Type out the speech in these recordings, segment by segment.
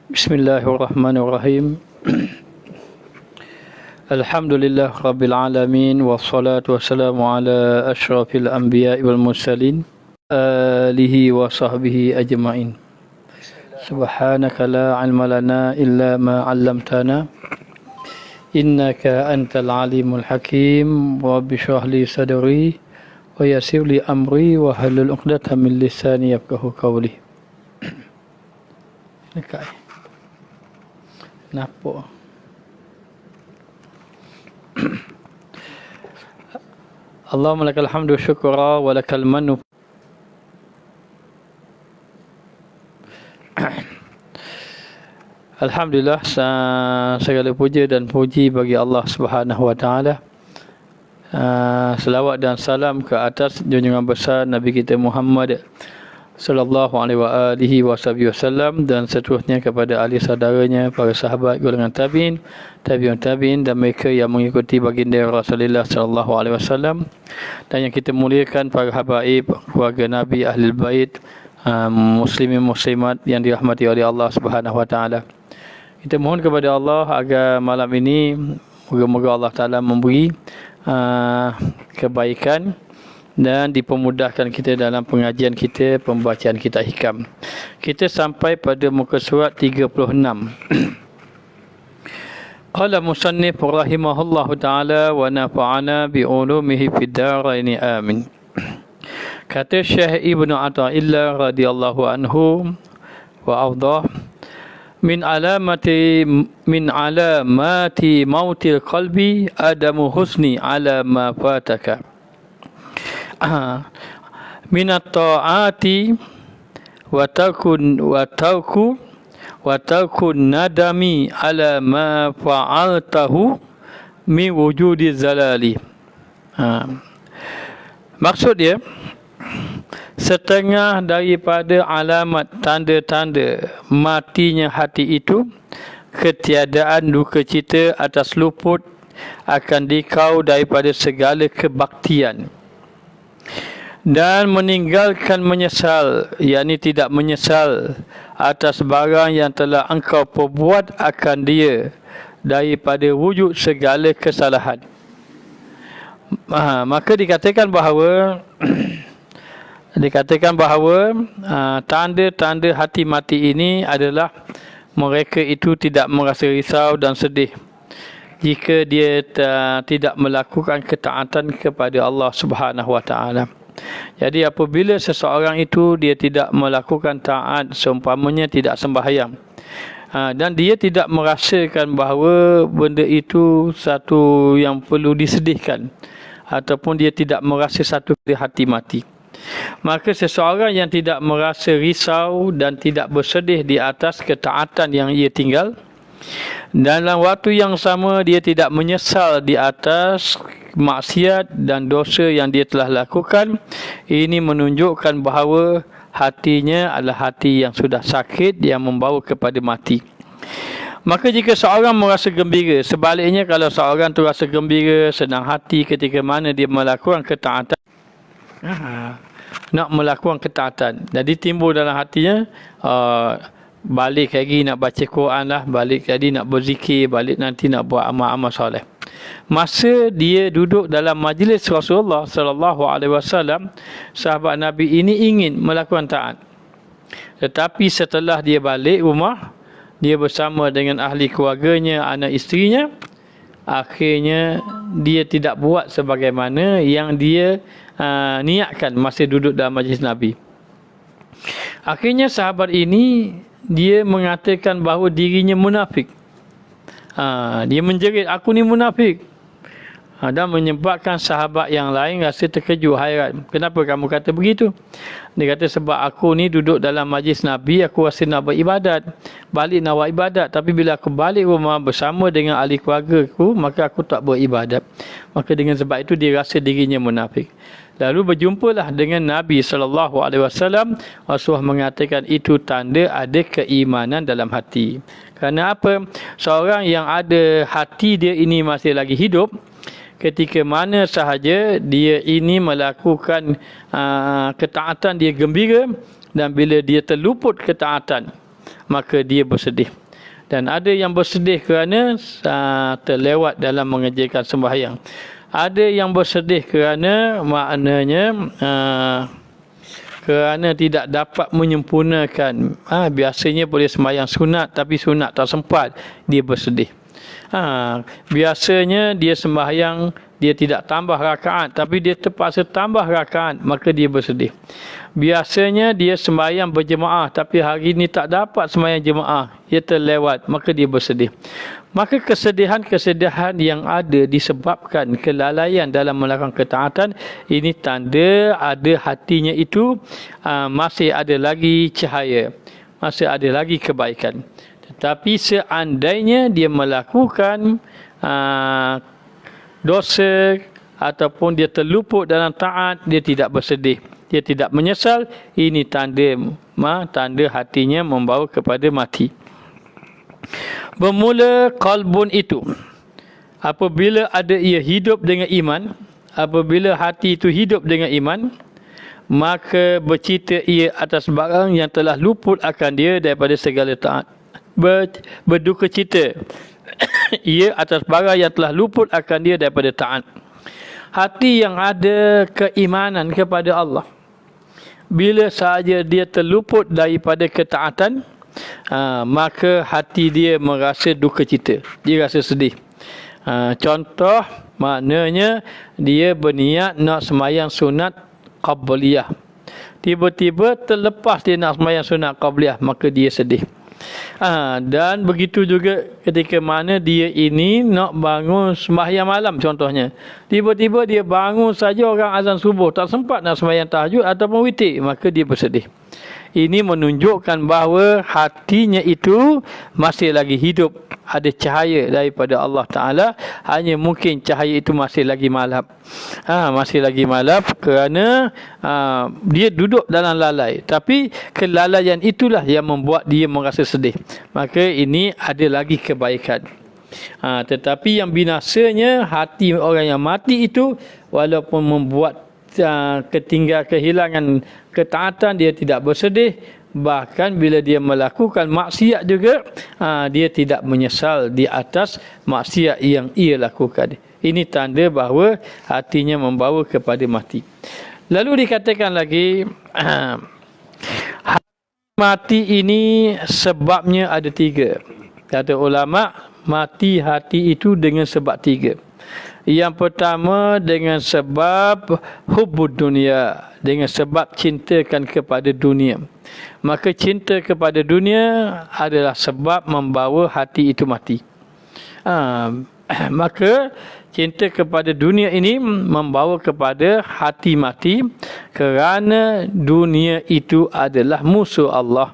Bismillahirrahmanirrahim. Alhamdulillah Rabbil Alamin. Wassalatu wassalamu ala ashrafil anbiya wal mursalin alihi wa sahbihi ajma'in. Subhanaka la ilma lana illa ma 'allamtana innaka antal alimul hakim. Rabbi shrah li sadri wa yassir li amri wa halul 'uqdatam min lisani yafqahu qawli. Dekat. Kenapa? Allahumma lakal hamdu syukra wa lakal mannu. Alhamdulillah, segala puja dan puji bagi Allah Subhanahu wa taala. Selawat dan salam ke atas junjungan besar Nabi kita Muhammad sallallahu alaihi wasallam dan seterusnya kepada ahli saudaranya, para sahabat, golongan tabi'in, tabi'un tabi'in dan mereka yang mengikuti baginda Rasulullah sallallahu alaihi wasallam, dan yang kita muliakan para habaib, keluarga Nabi, ahli bait, muslimin muslimat yang dirahmati oleh Allah Subhanahu wa taala. Kita mohon kepada Allah agar malam ini moga-moga Allah taala memberi kebaikan dan dipermudahkan kita dalam pengajian kita, pembacaan kitab hikam. Kita sampai pada muka surat 36. Qala musannif rahimahullahu ta'ala wa nafa'ana bi ulumihi fid dharain amin. Kata Syekh Ibnu Athaillah radhiyallahu anhu wa ardah, min alamati mautil qalbi adamu husni ala ma fataka minat ta'ati wa takun nadami ala ma fa'altahu min wujudi zalali. Maksud dia, setengah daripada alamat tanda-tanda matinya hati itu ketiadaan duka cita atas luput akan dikau daripada segala kebaktian dan meninggalkan menyesal, yakni tidak menyesal atas barang yang telah engkau perbuat akan dia daripada wujud segala kesalahan. Maka dikatakan bahawa tanda-tanda hati mati ini adalah mereka itu tidak merasa risau dan sedih jika dia tidak melakukan ketaatan kepada Allah Subhanahu wa taala. Jadi apabila seseorang itu dia tidak melakukan taat, seumpamanya tidak sembahyang, dan dia tidak merasakan bahawa benda itu satu yang perlu disedihkan, ataupun dia tidak merasa satu hati mati, maka seseorang yang tidak merasa risau dan tidak bersedih di atas ketaatan yang ia tinggal, dalam waktu yang sama dia tidak menyesal di atas maksiat dan dosa yang dia telah lakukan, ini menunjukkan bahawa hatinya adalah hati yang sudah sakit, yang membawa kepada mati. Maka jika seorang merasa gembira, sebaliknya kalau seorang tu rasa gembira, senang hati ketika mana dia melakukan ketaatan, nak melakukan ketaatan, jadi timbul dalam hatinya balik lagi nak baca Quran lah, balik jadi nak berzikir, balik nanti nak buat amal-amal soleh. Masa dia duduk dalam majlis Rasulullah sallallahu alaihi wasallam, sahabat Nabi ini ingin melakukan taat, tetapi setelah dia balik rumah, dia bersama dengan ahli keluarganya, anak isterinya, akhirnya dia tidak buat sebagaimana yang dia niatkan masa duduk dalam majlis Nabi. Akhirnya sahabat ini dia mengatakan bahawa dirinya munafik. Dia menjerit, aku ni munafik. Dan menyebabkan sahabat yang lain rasa terkejut, hairan. Kenapa kamu kata begitu? Dia kata, sebab aku ni duduk dalam majlis Nabi, aku rasa nak beribadat, balik nak buat ibadat, tapi bila aku balik rumah bersama dengan ahli keluarga aku, maka aku tak beribadat. Maka dengan sebab itu dia rasa dirinya munafik. Lalu berjumpalah dengan Nabi SAW. Rasulullah mengatakan itu tanda ada keimanan dalam hati. Kerana apa? Seorang yang ada hati dia ini masih lagi hidup, ketika mana sahaja dia ini melakukan ketaatan, dia gembira, dan bila dia terluput ketaatan, maka dia bersedih. Dan ada yang bersedih kerana terlewat dalam mengerjakan sembahyang. Ada yang bersedih kerana maknanya kerana tidak dapat menyempurnakan. Biasanya boleh sembahyang sunat tapi sunat tak sempat, dia bersedih. Biasanya dia sembahyang, dia tidak tambah rakaat tapi dia terpaksa tambah rakaat, maka dia bersedih. Biasanya dia sembahyang berjemaah tapi hari ini tak dapat sembahyang jemaah, dia terlewat, maka dia bersedih. Maka kesedihan-kesedihan yang ada disebabkan kelalaian dalam melakukan ketaatan, ini tanda ada hatinya itu masih ada lagi cahaya, masih ada lagi kebaikan. Tetapi seandainya dia melakukan dosa ataupun dia terluput dalam taat, dia tidak bersedih, dia tidak menyesal, ini tanda hatinya membawa kepada mati. Bermula qalbun itu, apabila ada ia hidup dengan iman, apabila hati itu hidup dengan iman, maka bercita ia atas barang yang telah luput akan dia daripada segala taat. Berduka cita ia atas barang yang telah luput akan dia daripada taat. Hati yang ada keimanan kepada Allah, bila sahaja dia terluput daripada ketaatan, maka hati dia merasa duka cita, dia rasa sedih. Contoh, maknanya dia berniat nak sembahyang sunat qabliyah, tiba-tiba terlepas dia nak sembahyang sunat qabliyah, maka dia sedih. Dan begitu juga ketika mana dia ini nak bangun sembahyang malam contohnya, tiba-tiba dia bangun saja orang azan subuh, tak sempat nak sembahyang tahajud ataupun witir, maka dia bersedih. Ini menunjukkan bahawa hatinya itu masih lagi hidup, ada cahaya daripada Allah Ta'ala, hanya mungkin cahaya itu masih lagi malap. Masih lagi malap kerana dia duduk dalam lalai. Tapi kelalaian itulah yang membuat dia merasa sedih. Maka ini ada lagi kebaikan. Tetapi yang binasanya hati orang yang mati itu, walaupun membuat kehilangan ketaatan, dia tidak bersedih. Bahkan bila dia melakukan maksiat juga, dia tidak menyesal di atas maksiat yang ia lakukan. Ini tanda bahawa hatinya membawa kepada mati. Lalu dikatakan lagi, mati ini sebabnya ada 3. Kata ulama, mati hati itu dengan sebab 3. Yang pertama dengan sebab hubbud dunia, dengan sebab cintakan kepada dunia. Maka cinta kepada dunia adalah sebab membawa hati itu mati. Maka cinta kepada dunia ini membawa kepada hati mati, kerana dunia itu adalah musuh Allah,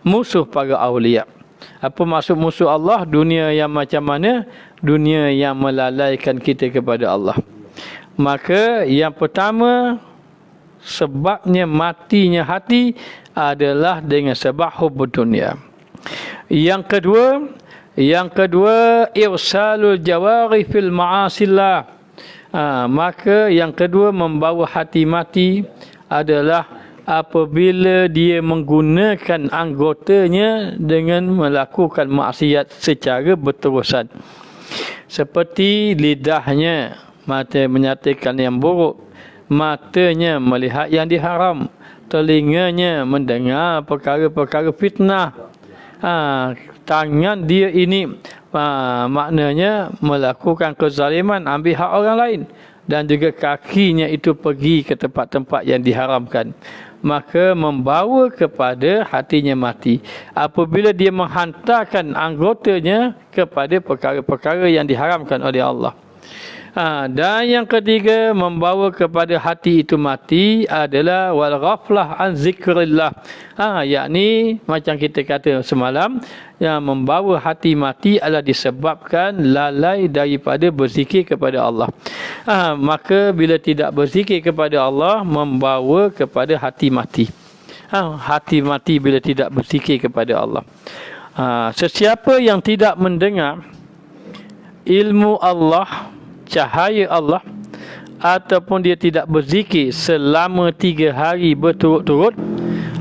musuh para awliya. Apa maksud musuh Allah? Dunia yang macam mana? Dunia yang melalaikan kita kepada Allah. Maka yang pertama, sebabnya matinya hati adalah dengan sebab hubbud dunia. Yang kedua irsalul jawari fil ma'asillah. Maka yang kedua membawa hati mati adalah apabila dia menggunakan anggotanya dengan melakukan maksiat secara berterusan. Seperti lidahnya mata menyatakan yang buruk, matanya melihat yang diharam, telinganya mendengar perkara-perkara fitnah, tangan dia ini maknanya melakukan kezaliman, ambil hak orang lain, dan juga kakinya itu pergi ke tempat-tempat yang diharamkan. Maka membawa kepada hatinya mati apabila dia menghantarkan anggotanya kepada perkara-perkara yang diharamkan oleh Allah. Dan yang ketiga membawa kepada hati itu mati adalah wal ghaflah an zikrillah. Yakni macam kita kata semalam, yang membawa hati mati adalah disebabkan lalai daripada berzikir kepada Allah. Maka bila tidak berzikir kepada Allah, membawa kepada hati mati. Hati mati bila tidak berzikir kepada Allah. Sesiapa yang tidak mendengar ilmu Allah, cahaya Allah, ataupun dia tidak berzikir selama 3 hari berturut-turut,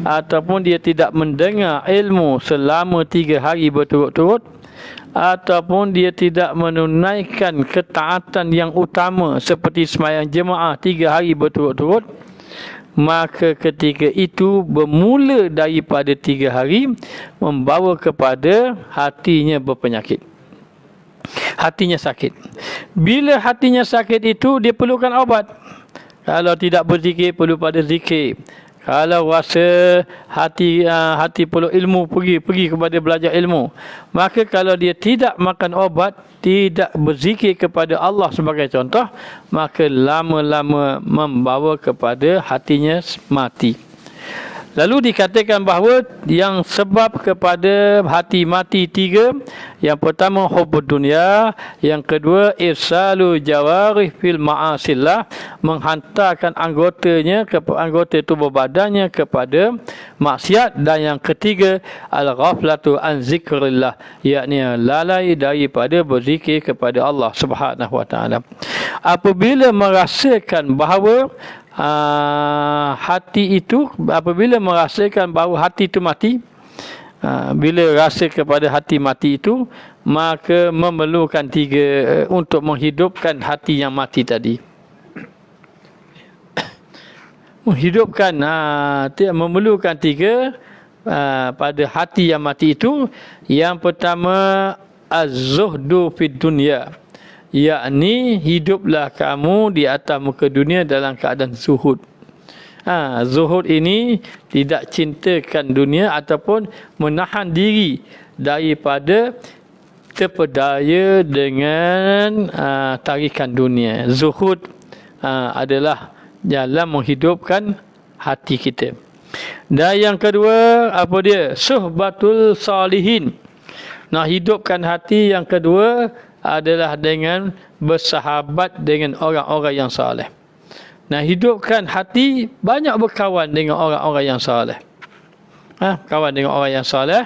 ataupun dia tidak mendengar ilmu selama 3 hari berturut-turut, ataupun dia tidak menunaikan ketaatan yang utama seperti sembahyang jemaah 3 hari berturut-turut, maka ketika itu bermula daripada 3 hari membawa kepada hatinya berpenyakit. Hatinya sakit. Bila hatinya sakit itu dia perlukan obat. Kalau tidak berzikir perlu pada zikir. Kalau rasa hati perlu ilmu, pergi kepada belajar ilmu. Maka kalau dia tidak makan obat, tidak berzikir kepada Allah sebagai contoh, maka lama-lama membawa kepada hatinya mati. Lalu dikatakan bahawa yang sebab kepada hati mati 3, yang pertama hubbud dunia, yang kedua irsalu jawarih fil ma'asillah, menghantarkan anggota tubuh badannya kepada maksiat, dan yang ketiga al-ghaflatu an zikrillah, yakni lalai daripada berzikir kepada Allah Subhanahu wa taala. Apabila merasakan bahawa hati itu, apabila merasakan bahawa hati itu mati, bila rasa kepada hati mati itu, maka memerlukan 3 untuk menghidupkan hati yang mati tadi. Memerlukan 3 pada hati yang mati itu. Yang pertama az-zuhdu fid dunya, yakni hiduplah kamu di atas muka dunia dalam keadaan zuhud. Zuhud ini tidak cintakan dunia ataupun menahan diri daripada terpedaya dengan tarikan dunia. Zuhud adalah jalan menghidupkan hati kita. Dan yang kedua, apa dia? Suhbatul salihin. Nah, hidupkan hati yang kedua adalah dengan bersahabat dengan orang-orang yang saleh. Nah, hidupkan hati, banyak berkawan dengan orang-orang yang saleh. Kawan dengan orang yang saleh.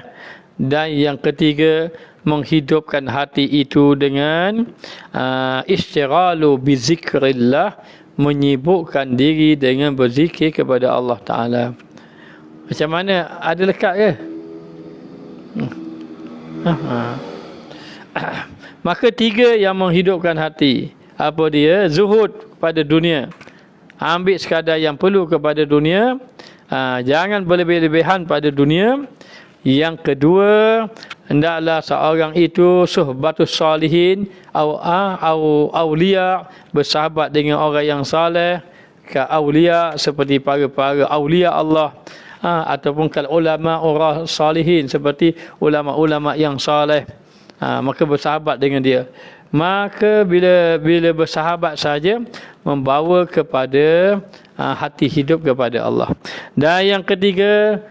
Dan yang ketiga, menghidupkan hati itu dengan istighalu bizikrillah, menyibukkan diri dengan berzikir kepada Allah Ta'ala. Macam mana? Ada lekat ke? Maka 3 yang menghidupkan hati. Apa dia? Zuhud pada dunia. Ambil sekadar yang perlu kepada dunia. Jangan berlebih-lebihan pada dunia. Yang kedua, hendaklah seorang itu suhbatus salihin awliya, bersahabat dengan orang yang saleh, ka awliya seperti para awliya Allah, ataupun kal ulama orang salihin seperti ulama-ulama yang saleh. Maka bersahabat dengan dia. Maka bila bersahabat saja membawa kepada hati hidup kepada Allah. Dan yang ketiga,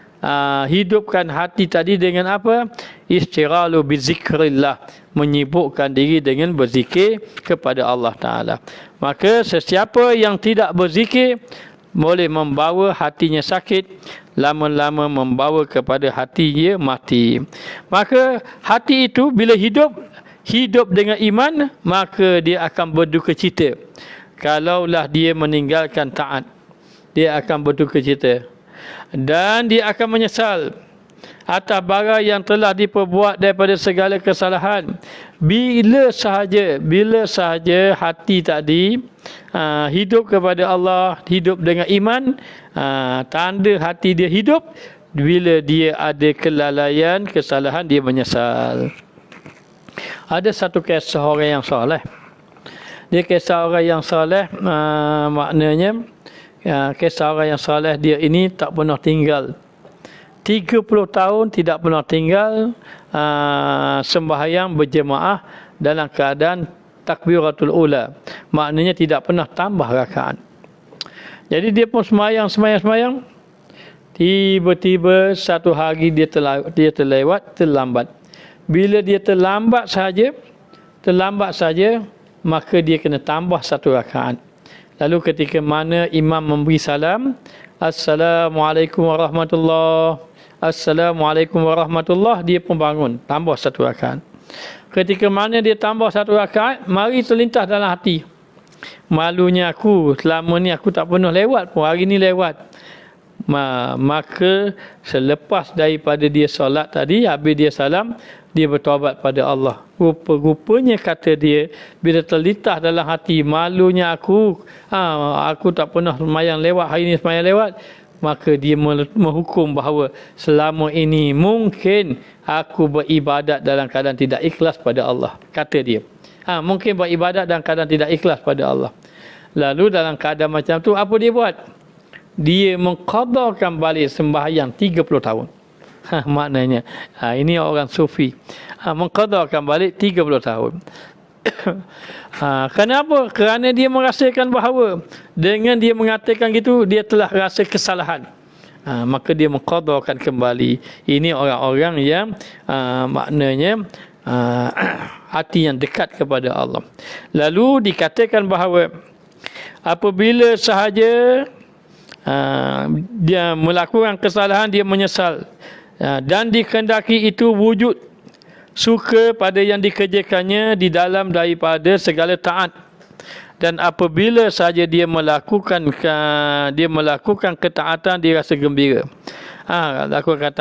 hidupkan hati tadi dengan apa? Istighalu bizikrillah, menyibukkan diri dengan berzikir kepada Allah Ta'ala. Maka sesiapa yang tidak berzikir boleh membawa hatinya sakit, lama-lama membawa kepada hatinya mati. Maka hati itu bila hidup dengan iman, maka dia akan berduka cita. Kalaulah dia meninggalkan taat, dia akan berduka cita. Dan dia akan menyesal atas barang yang telah diperbuat daripada segala kesalahan. Bila sahaja hati tadi hidup kepada Allah, hidup dengan iman, tanda hati dia hidup. Bila dia ada kelalaian, kesalahan, dia menyesal. Ada satu kisah orang yang soleh. Dia kisah orang yang soleh, maknanya kisah orang yang soleh dia ini tak pernah tinggal 30 tahun, tidak pernah tinggal sembahyang berjemaah dalam keadaan takbiratul ula. Maknanya tidak pernah tambah rakaat. Jadi dia pun sembahyang. Tiba-tiba satu hari dia terlambat. Bila dia terlambat saja, maka dia kena tambah satu rakaat. Lalu ketika mana imam memberi salam, Assalamualaikum warahmatullahi, Assalamualaikum warahmatullahi, dia pun bangun, tambah satu rakaat. Ketika mana dia tambah satu rakaat, mari terlintas dalam hati, malunya aku, selama ni aku tak pernah lewat pun, hari ni lewat. maka selepas daripada dia solat tadi, habis dia salam, dia bertaubat pada Allah. Rupa-rupanya kata dia, bila terlintas dalam hati, malunya aku tak pernah semayang lewat, hari ini semayang lewat, maka dia menghukum bahawa selama ini mungkin aku beribadat dalam keadaan tidak ikhlas pada Allah, kata dia. Mungkin beribadat dalam keadaan tidak ikhlas pada Allah. Lalu dalam keadaan macam tu, apa dia buat? Dia mengqadakan balik sembahyang 30 tahun. Maknanya ini orang sufi, mengqadakan balik 30 tahun. Kenapa? Kerana dia merasakan bahawa dengan dia mengatakan gitu, dia telah rasa kesalahan. Maka dia mengqadakan kembali. Ini orang-orang yang maknanya hati yang dekat kepada Allah. Lalu dikatakan bahawa apabila sahaja dia melakukan kesalahan, dia menyesal, dan dikehendaki itu wujud suka pada yang dikerjakannya di dalam daripada segala taat, dan apabila saja dia melakukan ketaatan, dia rasa gembira. Lakukan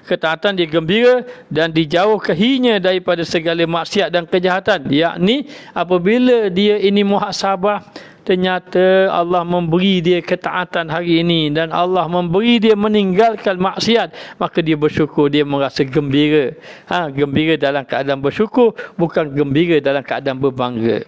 ketaatan dia gembira, dan dijauhinya daripada segala maksiat dan kejahatan. Yakni apabila dia ini muhasabah, ternyata Allah memberi dia ketaatan hari ini dan Allah memberi dia meninggalkan maksiat, maka dia bersyukur, dia merasa gembira. Gembira dalam keadaan bersyukur, bukan gembira dalam keadaan berbangga.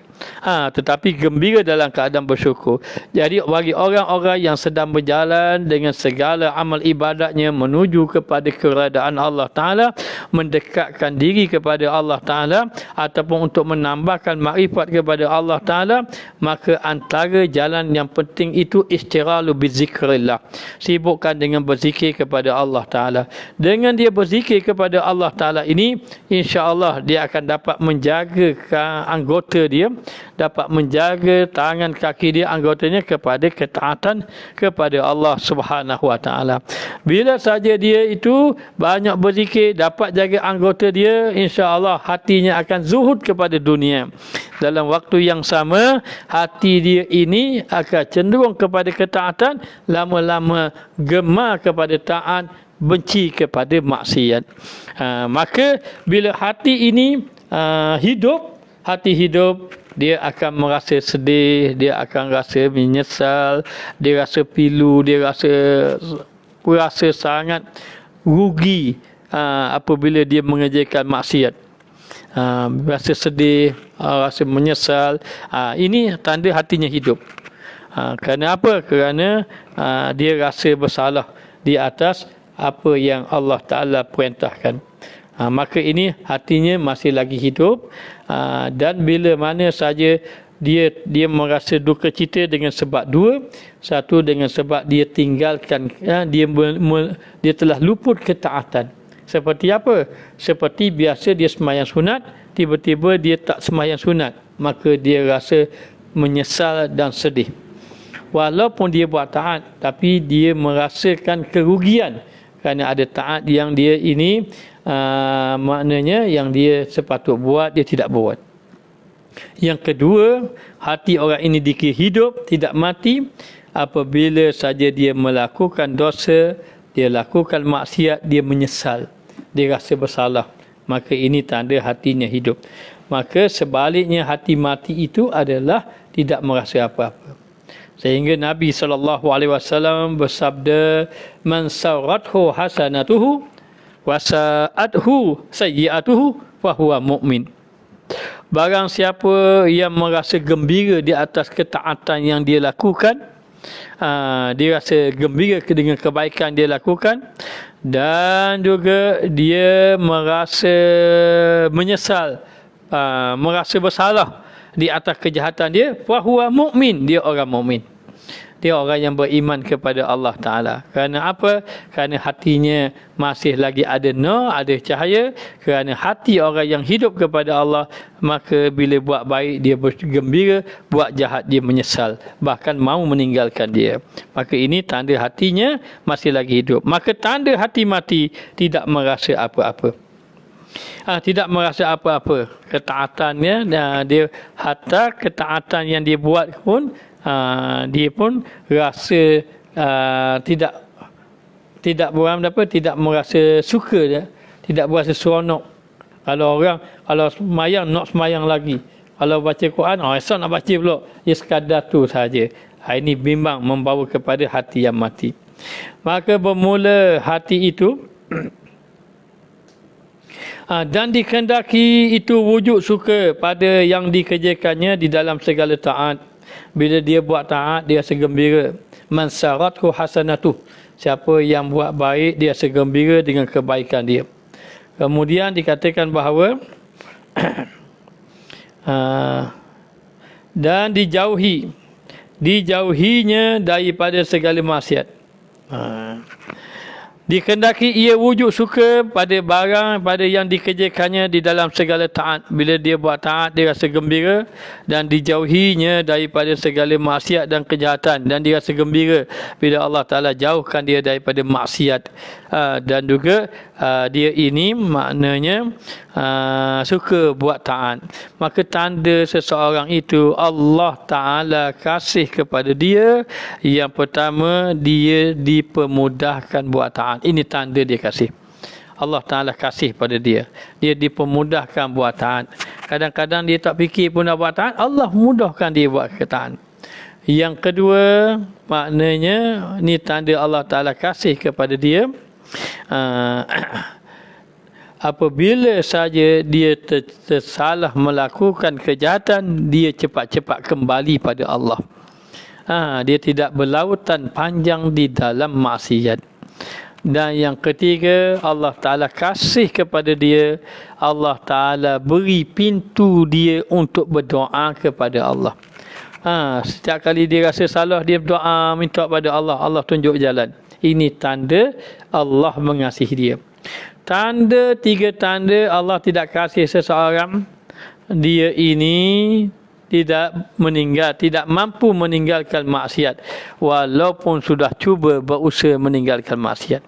Tetapi gembira dalam keadaan bersyukur. Jadi bagi orang-orang yang sedang berjalan dengan segala amal ibadatnya menuju kepada keberadaan Allah Ta'ala, mendekatkan diri kepada Allah Ta'ala, ataupun untuk menambahkan makrifat kepada Allah Ta'ala, maka antara jalan yang penting itu istighalu bizikrillah, sibukkan dengan berzikir kepada Allah Ta'ala. Dengan dia berzikir kepada Allah Ta'ala ini, insya-Allah dia akan dapat menjaga anggota dia, dapat menjaga tangan kaki dia, anggotanya, kepada ketaatan kepada Allah Subhanahu Wa Taala. Bila saja dia itu banyak berzikir, dapat jaga anggota dia, insya-Allah hatinya akan zuhud kepada dunia. Dalam waktu yang sama, hati dia ini akan cenderung kepada ketaatan, lama-lama gemar kepada taat, benci kepada maksiat. Maka bila hati ini hati hidup, dia akan merasa sedih, dia akan rasa menyesal, dia rasa pilu, dia rasa sangat rugi apabila dia mengerjakan maksiat. Rasa sedih, rasa menyesal. Ini tanda hatinya hidup. Kerana apa? Kerana dia rasa bersalah di atas apa yang Allah Ta'ala perintahkan. Maka ini hatinya masih lagi hidup, dan bila mana saja dia merasa duka cita dengan sebab dua. Satu, dengan sebab dia tinggalkan, dia telah luput ketaatan. Seperti apa? Seperti biasa dia sembahyang sunat, tiba-tiba dia tak sembahyang sunat, maka dia rasa menyesal dan sedih. Walaupun dia buat taat, tapi dia merasakan kerugian kerana ada taat yang dia ini maknanya yang dia sepatut buat, dia tidak buat. Yang kedua, hati orang ini dikira hidup, tidak mati. Apabila saja dia melakukan dosa, dia lakukan maksiat, dia menyesal, dia rasa bersalah, maka ini tanda hatinya hidup. Maka sebaliknya, hati mati itu adalah tidak merasa apa-apa. Sehingga Nabi SAW bersabda, man sarathu hasanatuhu wa sa'athu sayyi'atuhu fahuwa mu'min. Barang siapa yang merasa gembira di atas ketaatan yang dia lakukan, dia rasa gembira dengan kebaikan dia lakukan, dan juga dia merasa menyesal, merasa bersalah di atas kejahatan dia, fahuwa mu'min, dia orang mukmin. Dia orang yang beriman kepada Allah Ta'ala. Kerana apa? Kerana hatinya masih lagi ada nur, ada cahaya. Kerana hati orang yang hidup kepada Allah, maka bila buat baik dia bergembira, buat jahat dia menyesal, bahkan mahu meninggalkan dia. Maka ini tanda hatinya masih lagi hidup. Maka tanda hati mati, tidak merasa apa-apa. Tidak merasa apa-apa ketaatannya, dia hatta ketaatan yang dia buat pun dia pun rasa tidak tidak tidak merasa suka dia, tidak berasa seronok. Kalau orang kalau semayang nak semayang lagi, kalau baca Quran esok nak baca pula, ia sekadar tu saja. Ini bimbang membawa kepada hati yang mati. Maka bermula hati itu dan dikehendaki itu wujud suka pada yang dikerjakannya di dalam segala taat. Bila dia buat taat, dia rasa gembira. Man sarathu hasanatuh, siapa yang buat baik, dia rasa gembira dengan kebaikan dia. Kemudian dikatakan bahawa dan dijauhinya daripada segala maksiat. Dikehendaki ia wujud suka pada barang pada yang dikerjakannya di dalam segala taat. Bila dia buat taat, dia rasa gembira, dan dijauhinya daripada segala maksiat dan kejahatan, dan dia rasa gembira bila Allah Ta'ala jauhkan dia daripada maksiat. Dan juga dia ini maknanya suka buat taat. Maka tanda seseorang itu Allah Ta'ala kasih kepada dia, yang pertama dia dipermudahkan buat taat. Ini tanda dia kasih. Allah Ta'ala kasih pada dia, dia dipermudahkan buat taat. Kadang-kadang dia tak fikir pun nak buat taat, Allah mudahkan dia buat taat. Yang kedua, maknanya ni tanda Allah Ta'ala kasih kepada dia. Apabila saja dia tersalah melakukan kejahatan, dia cepat-cepat kembali pada Allah. Dia tidak berlautan panjang di dalam maksiat. Dan yang ketiga, Allah Ta'ala kasih kepada dia, Allah Ta'ala beri pintu dia untuk berdoa kepada Allah. Setiap kali dia rasa salah, dia berdoa minta pada Allah, Allah tunjuk jalan. Ini tanda Allah mengasihi dia. Tiga tanda Allah tidak kasih seseorang, dia ini tidak mampu meninggalkan maksiat walaupun sudah cuba berusaha meninggalkan maksiat.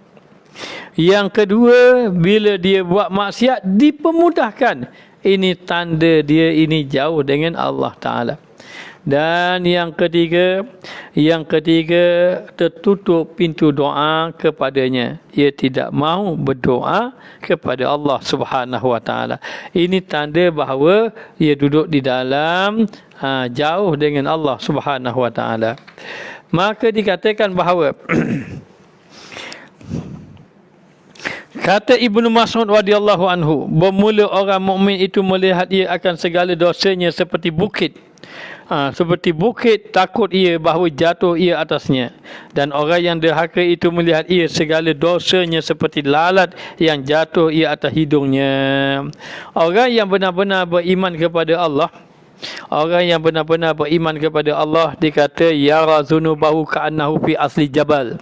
Yang kedua, bila dia buat maksiat dipermudahkan. Ini tanda dia ini jauh dengan Allah Ta'ala. Dan yang ketiga tertutup pintu doa kepadanya. Ia tidak mahu berdoa kepada Allah Subhanahu Wa Ta'ala. Ini tanda bahawa ia duduk di dalam jauh dengan Allah Subhanahu Wa Ta'ala. Maka dikatakan bahawa kata Ibnu Mas'ud radhiyallahu anhu, bermula orang mukmin itu melihat ia akan segala dosanya seperti bukit. Seperti bukit, takut ia bahawa jatuh ia atasnya. Dan orang yang derhaka itu melihat ia segala dosanya seperti lalat yang jatuh ia atas hidungnya. Orang yang benar-benar beriman kepada Allah, dikata yara zunubahu ka'annahu fi asli jabal.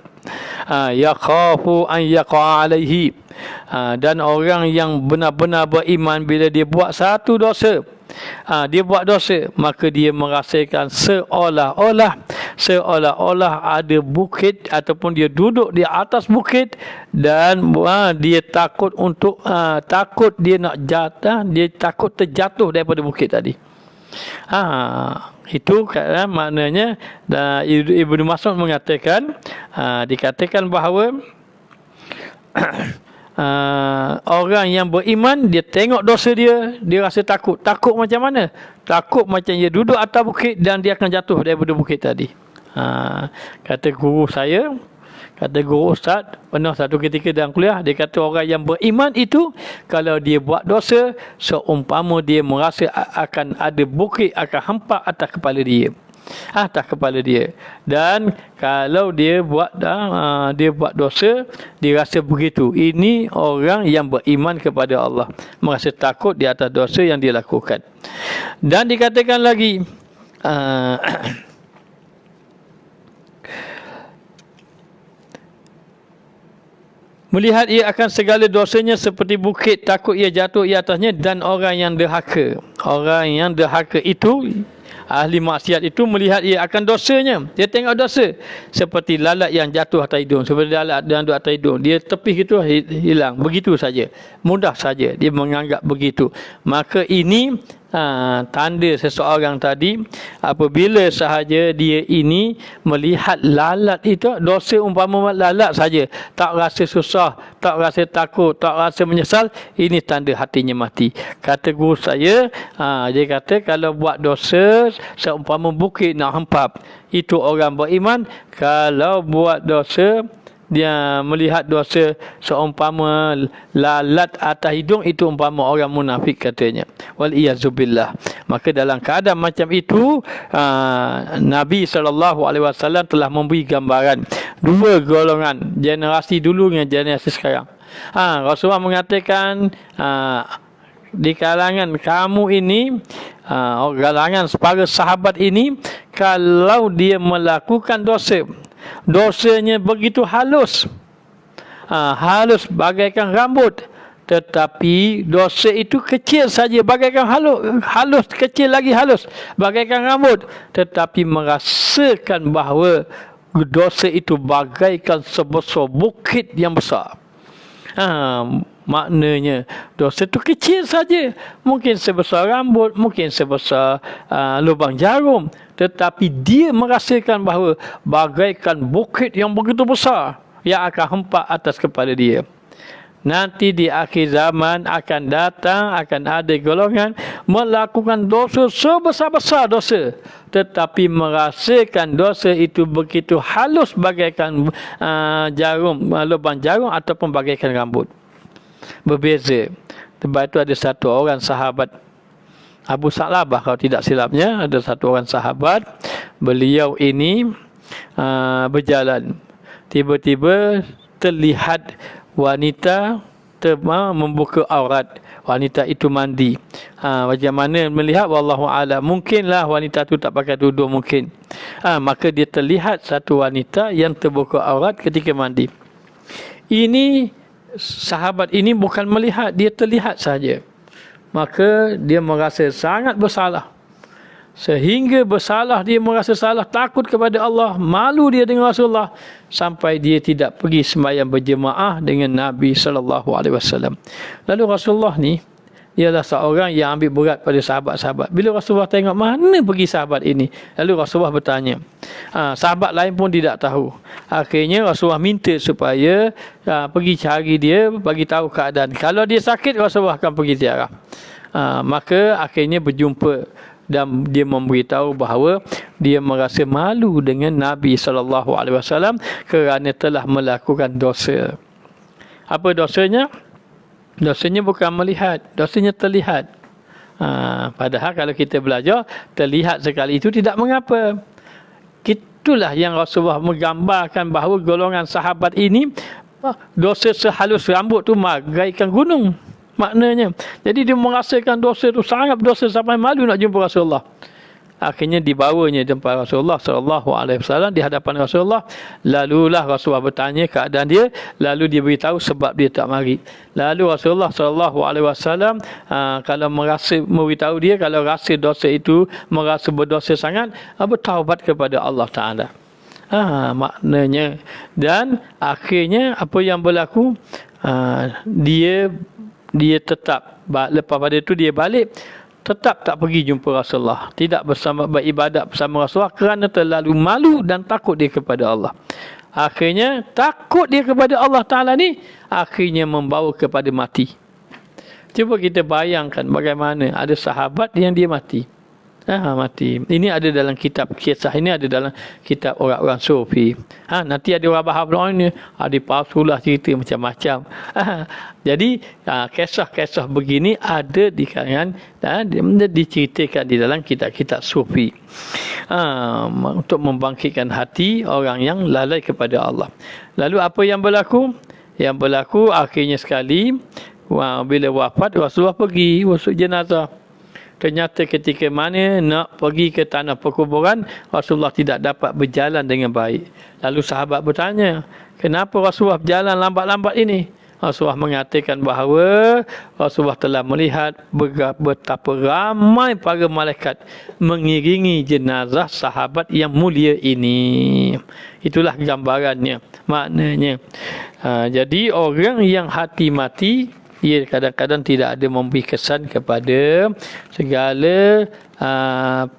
Yakhafu an yaqa alaihi. Dan orang yang benar-benar beriman, bila dia buat satu dosa, maka dia merasakan seolah-olah ada bukit, ataupun dia duduk di atas bukit, dan dia takut dia nak jatuh, dia takut terjatuh daripada bukit tadi. Itu maknanya Ibnu Mas'ud mengatakan, dikatakan bahawa orang yang beriman, dia tengok dosa dia rasa takut. Takut macam mana? Takut macam dia duduk atas bukit dan dia akan jatuh daripada bukit tadi. Kata guru ustaz, pernah satu ketika dalam kuliah, dia kata orang yang beriman itu, kalau dia buat dosa, seumpama dia merasa akan ada bukit akan hampak atas kepala dia. Dan kalau dia buat dosa, dia rasa begitu. Ini orang yang beriman kepada Allah, merasa takut di atas dosa yang dia lakukan. Dan dikatakan lagi, melihat ia akan segala dosanya seperti bukit, takut ia jatuh ia atasnya. Dan orang yang derhaka itu Ahli maksiat itu melihat ia akan dosanya. Dia tengok dosa. Seperti lalat yang jatuh atas hidung. Seperti lalat yang jatuh atas hidung. Dia tepis gitu, hilang. Begitu saja. Mudah saja. Dia menganggap begitu. Maka ini tanda seseorang tadi, apabila sahaja dia ini melihat lalat itu, dosa umpama lalat saja, tak rasa susah, tak rasa takut, tak rasa menyesal, ini tanda hatinya mati. Kata guru saya, dia kata kalau buat dosa seumpama bukit nak hempap, itu orang beriman. Kalau buat dosa, dia melihat dosa seumpama lalat atas hidung, itu umpama orang munafik katanya. Wal-iyazubillah. Maka dalam keadaan macam itu, Nabi SAW telah memberi gambaran dua golongan, generasi dulu dengan generasi sekarang. Rasulullah mengatakan, di kalangan kamu ini, kalangan para sahabat ini, kalau dia melakukan dosa, dosanya begitu halus, halus bagaikan rambut, tetapi dosa itu kecil saja bagaikan halus, kecil lagi halus bagaikan rambut, tetapi merasakan bahawa dosa itu bagaikan sebesar bukit yang besar. Maknanya dosa itu kecil saja, mungkin sebesar rambut, mungkin sebesar lubang jarum, tetapi dia merasakan bahawa bagaikan bukit yang begitu besar yang akan hempak atas kepala dia. Nanti di akhir zaman akan datang, akan ada golongan melakukan dosa sebesar-besar dosa, tetapi merasakan dosa itu begitu halus bagaikan jarum, lubang jarum ataupun bagaikan rambut. Berbeza. Sebab itu ada satu orang sahabat, Abu Sa'labah kalau tidak silapnya, ada satu orang sahabat, beliau ini berjalan, tiba-tiba terlihat wanita membuka aurat. Wanita itu mandi. Bagaimana melihat? Wallahu a'lam. Mungkinlah wanita itu tak pakai tudung, mungkin. Maka dia terlihat satu wanita yang terbuka aurat ketika mandi. Ini sahabat ini bukan melihat, dia terlihat saja. Maka dia merasa sangat bersalah. Sehingga bersalah, dia merasa salah, takut kepada Allah, malu dia dengan Rasulullah, sampai dia tidak pergi sembahyang berjemaah dengan Nabi SAW. Lalu Rasulullah ni ialah seorang yang ambil berat pada sahabat-sahabat. Bila Rasulullah tengok mana pergi sahabat ini, lalu Rasulullah bertanya. Sahabat lain pun tidak tahu. Akhirnya Rasulullah minta supaya pergi cari dia, bagi tahu keadaan. Kalau dia sakit, Rasulullah akan pergi ziarah. Maka akhirnya berjumpa dan dia memberitahu bahawa dia merasa malu dengan Nabi SAW kerana telah melakukan dosa. Apa dosanya? Dosanya bukan melihat, dosanya terlihat. Padahal kalau kita belajar, terlihat sekali itu tidak mengapa. Itulah yang Rasulullah menggambarkan bahawa golongan sahabat ini, dosa sehalus rambut tu bagaikan gunung. Maknanya, jadi dia merasakan dosa itu sangat dosa sampai malu nak jumpa Rasulullah. Akhirnya dibawanya jumpa Rasulullah SAW di hadapan Rasulullah. Lalulah Rasulullah bertanya keadaan dia, lalu dia beritahu sebab dia tak mari. Lalu Rasulullah SAW kalau merasa memberitahu dia, kalau rasa dosa itu, merasa berdosa sangat, bertaubat kepada Allah Ta'ala. Maknanya, dan akhirnya apa yang berlaku, dia tetap, lepas pada itu dia balik, tetap tak pergi jumpa Rasulullah, tidak bersama beribadat bersama Rasulullah kerana terlalu malu dan takut dia kepada Allah. Akhirnya takut dia kepada Allah Ta'ala ni akhirnya membawa kepada mati. Cuba kita bayangkan bagaimana ada sahabat yang dia mati. Mati. Ini ada dalam kitab, kisah ini ada dalam kitab orang-orang Sufi. Nanti ada orang bahas ini, ada palsulah cerita macam-macam. Jadi kisah-kisah begini ada di kalangan dan diceritakan di dalam kitab-kitab Sufi. Untuk membangkitkan hati orang yang lalai kepada Allah. Lalu apa yang berlaku? Yang berlaku akhirnya sekali bila wafat, Rasulullah pergi usuk jenazah. Ternyata ketika mana nak pergi ke tanah perkuburan, Rasulullah tidak dapat berjalan dengan baik. Lalu sahabat bertanya, kenapa Rasulullah berjalan lambat-lambat ini? Rasulullah mengatakan bahawa Rasulullah telah melihat betapa ramai para malaikat mengiringi jenazah sahabat yang mulia ini. Itulah gambarannya, maknanya. Jadi orang yang hati mati, dia kadang-kadang tidak ada memberi kesan kepada segala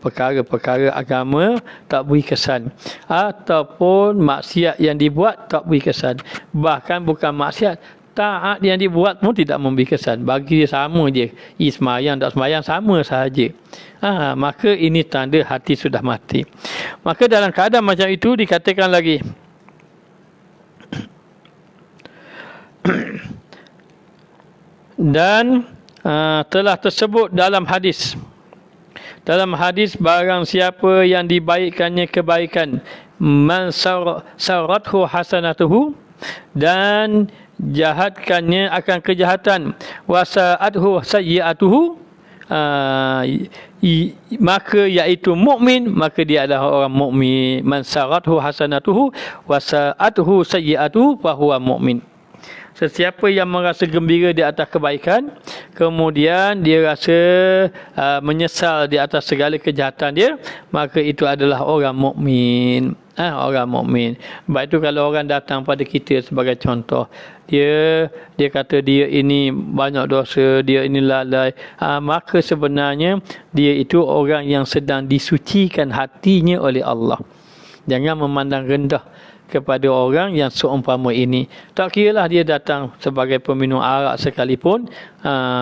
perkara-perkara agama, tak beri kesan, ataupun maksiat yang dibuat tak beri kesan. Bahkan bukan maksiat, taat yang dibuat pun tidak memberi kesan. Bagi dia sama je, semayang tak semayang sama sahaja. Maka ini tanda hati sudah mati. Maka dalam keadaan macam itu dikatakan lagi, dan telah tersebut dalam hadis. Dalam hadis, barang siapa yang dibaikkannya kebaikan, man sarathu hasanatuhu, dan jahatkannya akan kejahatan, wasa'athu sayyi'atuhu, maka iaitu mukmin, maka dia adalah orang mukmin. Man sarathu hasanatuhu wasa'athu sayyi'atuhu fahuwa mukmin. Sesiapa yang merasa gembira di atas kebaikan, kemudian dia rasa menyesal di atas segala kejahatan dia, maka itu adalah orang mukmin. Orang mukmin. Sebab itu kalau orang datang pada kita sebagai contoh, dia kata dia ini banyak dosa, dia ini lalai, maka sebenarnya dia itu orang yang sedang disucikan hatinya oleh Allah. Jangan memandang rendah kepada orang yang seumpama ini. Tak kiralah dia datang sebagai peminum arak sekalipun,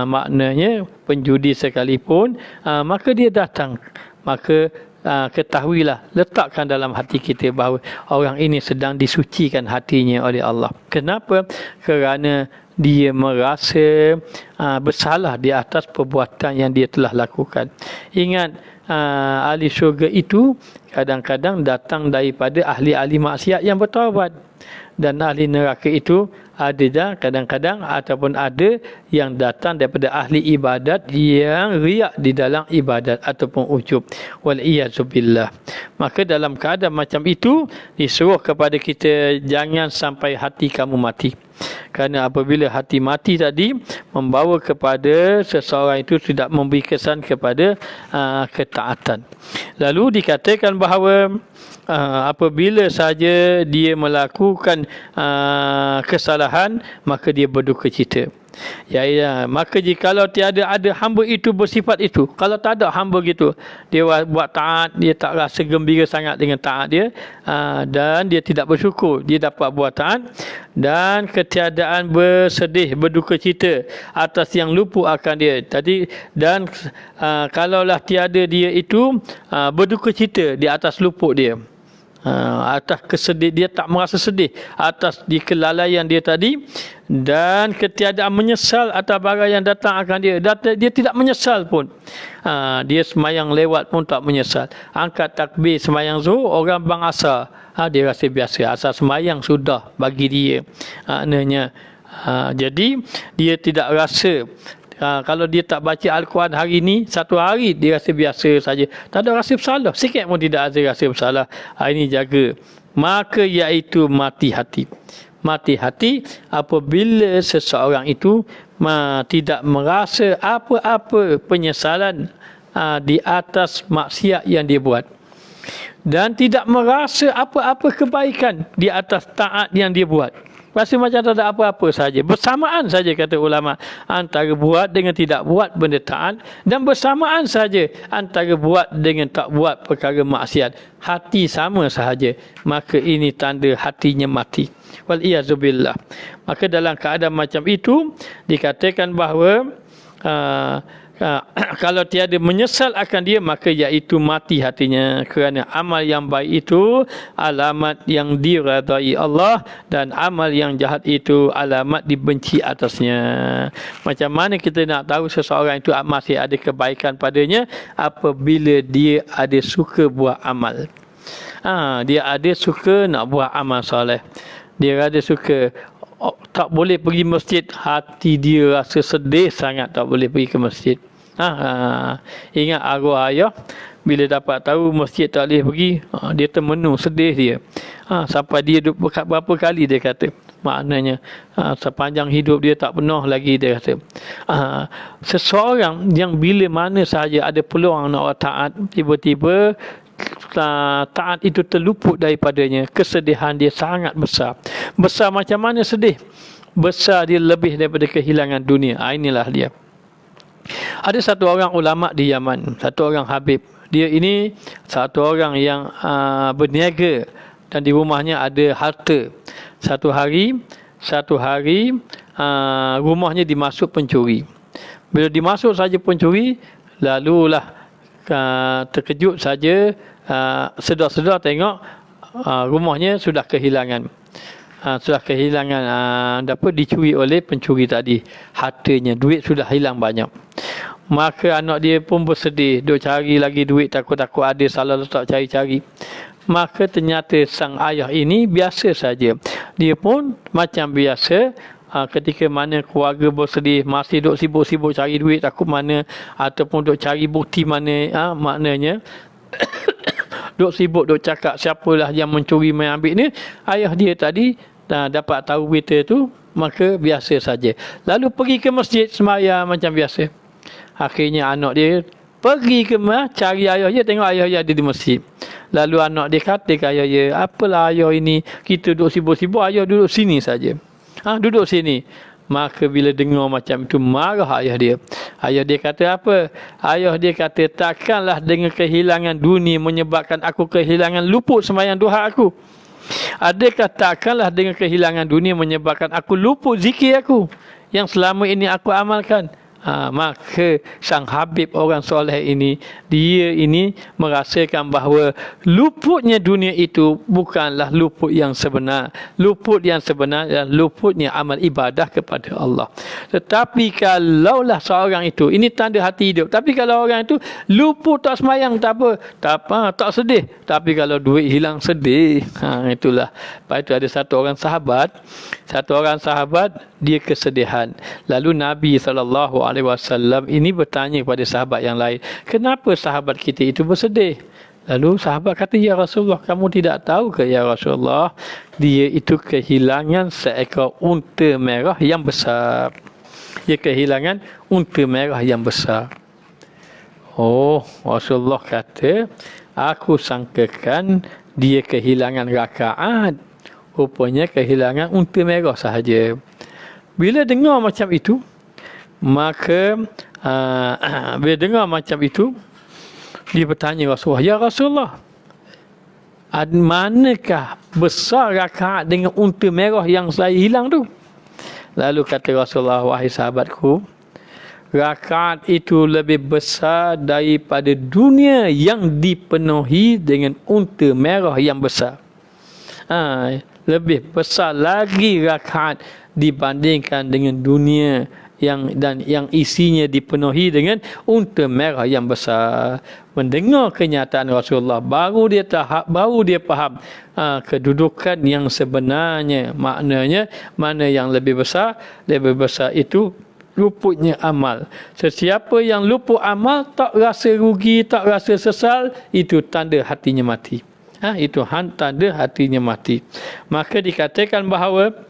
maknanya penjudi sekalipun, maka dia datang, maka ketahuilah, letakkan dalam hati kita bahawa orang ini sedang disucikan hatinya oleh Allah. Kenapa? Kerana dia merasa bersalah di atas perbuatan yang dia telah lakukan. Ingat, ahli syurga itu kadang-kadang datang daripada ahli-ahli maksiat yang bertaubat, dan ahli neraka itu ada kadang-kadang ataupun ada yang datang daripada ahli ibadat yang riak di dalam ibadat ataupun ujub, wal iyazubillah. Maka dalam keadaan macam itu disuruh kepada kita, jangan sampai hati kamu mati. Kerana apabila hati mati tadi, membawa kepada seseorang itu tidak memberi kesan kepada ketaatan. Lalu dikatakan bahawa apabila saja dia melakukan kesalahan, maka dia berduka cita. Ya, maka jikalau tiada ada hamba itu bersifat itu, kalau tak ada hamba gitu, dia buat taat, dia tak rasa gembira sangat dengan taat dia, dan dia tidak bersyukur dia dapat buat taat, dan ketiadaan bersedih, berduka cita atas yang luput akan dia tadi, dan kalaulah tiada dia itu berduka cita di atas luput dia, atas kesedih, dia tak merasa sedih atas di kelalaian dia tadi, dan ketiadaan menyesal atas barang yang datang akan dia, dia tidak menyesal pun. Dia semayang lewat pun tak menyesal. Angkat takbir semayang zuhur, orang bang asar, dia rasa biasa, asal semayang sudah bagi dia. Maknanya jadi dia tidak rasa, kalau dia tak baca Al-Quran hari ni, satu hari dia rasa biasa saja, tak ada rasa bersalah, sikit pun tidak ada rasa bersalah. Ini jaga. Maka iaitu mati hati. Mati hati apabila seseorang itu tidak merasa apa-apa penyesalan di atas maksiat yang dia buat, dan tidak merasa apa-apa kebaikan di atas taat yang dia buat. Rasa macam tak ada apa-apa saja. Bersamaan saja, kata ulama, antara buat dengan tidak buat benda taat, dan bersamaan saja antara buat dengan tak buat perkara maksiat. Hati sama sahaja. Maka ini tanda hatinya mati. Wal iyazubillah. Maka dalam keadaan macam itu dikatakan bahawa kalau tiada menyesal akan dia, maka iaitu mati hatinya. Kerana amal yang baik itu alamat yang diradai Allah, dan amal yang jahat itu alamat dibenci atasnya. Macam mana kita nak tahu seseorang itu masih ada kebaikan padanya? Apabila dia ada suka buat amal. Dia ada suka nak buat amal soleh, dia ada suka. Tak boleh pergi masjid, hati dia rasa sedih sangat tak boleh pergi ke masjid. Ingat arwah ayah, bila dapat tahu masjid tak boleh pergi, dia termenung, sedih dia. Sampai dia berapa kali dia kata, maknanya sepanjang hidup dia tak penuh lagi, dia kata. Seseorang yang bila mana sahaja ada peluang nak buat taat, tiba-tiba taat itu terluput daripadanya, kesedihan dia sangat besar. Besar macam mana sedih? Besar dia lebih daripada kehilangan dunia. Inilah dia. Ada satu orang ulama di Yaman, satu orang habib. Dia ini satu orang yang berniaga dan di rumahnya ada harta. Satu hari rumahnya dimasuk pencuri. Bila dimasuk saja pencuri, lalulah terkejut saja, sedar-sedar tengok rumahnya sudah kehilangan. Dapat dicuri oleh pencuri tadi. Hartanya, duit sudah hilang banyak. Maka anak dia pun bersedih, duk cari lagi duit, takut-takut ada salah letak cari-cari. Maka ternyata sang ayah ini biasa saja. Dia pun macam biasa, ketika mana keluarga bersedih, masih duk sibuk-sibuk cari duit, takut mana, ataupun duk cari bukti mana, maknanya duk sibuk duk cakap siapalah yang mencuri main ambil ni. Ayah dia tadi dapat tahu berita tu, maka biasa saja. Lalu pergi ke masjid sembahyang macam biasa. Akhirnya anak dia pergi ke cari ayah dia, tengok ayah dia ada di masjid. Lalu anak dia kata ke ayah dia, apalah ayah ini, kita duduk sibuk-sibuk, ayah duduk sini saja. Duduk sini. Maka bila dengar macam itu, marah ayah dia. Ayah dia kata apa? Ayah dia kata, takkanlah dengan kehilangan dunia menyebabkan aku kehilangan luput sembahyang duha aku. Adakah takkanlah dengan kehilangan dunia menyebabkan aku luput zikir aku yang selama ini aku amalkan? Maka sang Habib orang soleh ini, dia ini merasakan bahawa luputnya dunia itu bukanlah luput yang sebenar. Luput yang sebenar adalah luputnya amal ibadah kepada Allah. Tetapi kalaulah seorang itu, ini tanda hati hidup, tapi kalau orang itu luput tak semayang, tak apa, tak sedih. Tapi kalau duit hilang, sedih. Itulah. Lepas itu ada satu orang sahabat, dia kesedihan. Lalu Nabi SAW ini bertanya kepada sahabat yang lain, kenapa sahabat kita itu bersedih? Lalu sahabat kata, ya Rasulullah, kamu tidak tahu ke ya Rasulullah, dia itu kehilangan seekor unta merah yang besar. Dia kehilangan unta merah yang besar. Oh, Rasulullah kata, aku sangkakan dia kehilangan rakaat. Rupanya kehilangan unta merah sahaja. Bila dengar macam itu, maka dia bertanya Rasulullah, ya Rasulullah, manakah besar rakaat dengan unta merah yang saya hilang tu? Lalu kata Rasulullah, wahai sahabatku, rakaat itu lebih besar daripada dunia yang dipenuhi dengan unta merah yang besar. Lebih besar lagi rakaat dibandingkan dengan dunia yang isinya dipenuhi dengan unta merah yang besar. Mendengar kenyataan Rasulullah, baru dia faham kedudukan yang sebenarnya. Maknanya mana yang lebih besar itu luputnya amal. Sesiapa yang luput amal, tak rasa rugi, tak rasa sesal, itu tanda hatinya mati. Itu tanda hatinya mati. Maka dikatakan bahawa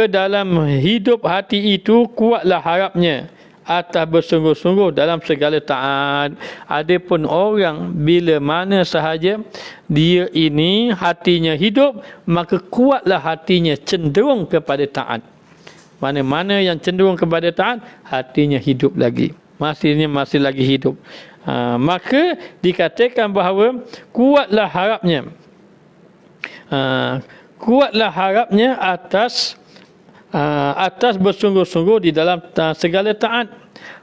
dalam hidup hati itu kuatlah harapnya atas bersungguh-sungguh dalam segala taat. Adapun orang bila mana sahaja dia ini hatinya hidup, maka kuatlah hatinya cenderung kepada taat. Mana-mana yang cenderung kepada taat, hatinya hidup lagi. Masih lagi hidup. Maka dikatakan bahawa kuatlah harapnya atas bersungguh-sungguh di dalam segala taat,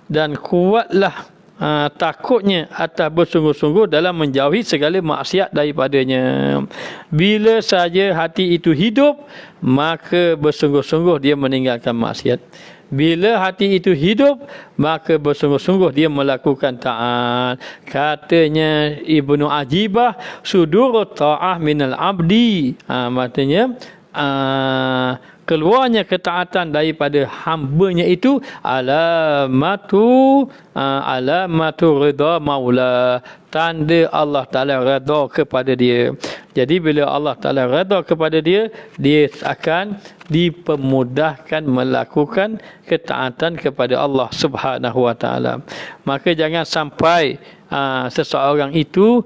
dan kuatlah takutnya atas bersungguh-sungguh dalam menjauhi segala maksiat daripadanya. Bila saja hati itu hidup, maka bersungguh-sungguh dia meninggalkan maksiat. Bila hati itu hidup, maka bersungguh-sungguh dia melakukan taat. Katanya Ibnu Ajibah, sudurut ta'ah minal abdi. Maksudnya keluarnya ketaatan daripada hambanya itu alamatu ridha maula, tanda Allah Ta'ala redha kepada dia. Jadi bila Allah Ta'ala redha kepada dia, dia akan dipermudahkan melakukan ketaatan kepada Allah Subhanahu Wa Ta'ala. Maka jangan sampai seseorang itu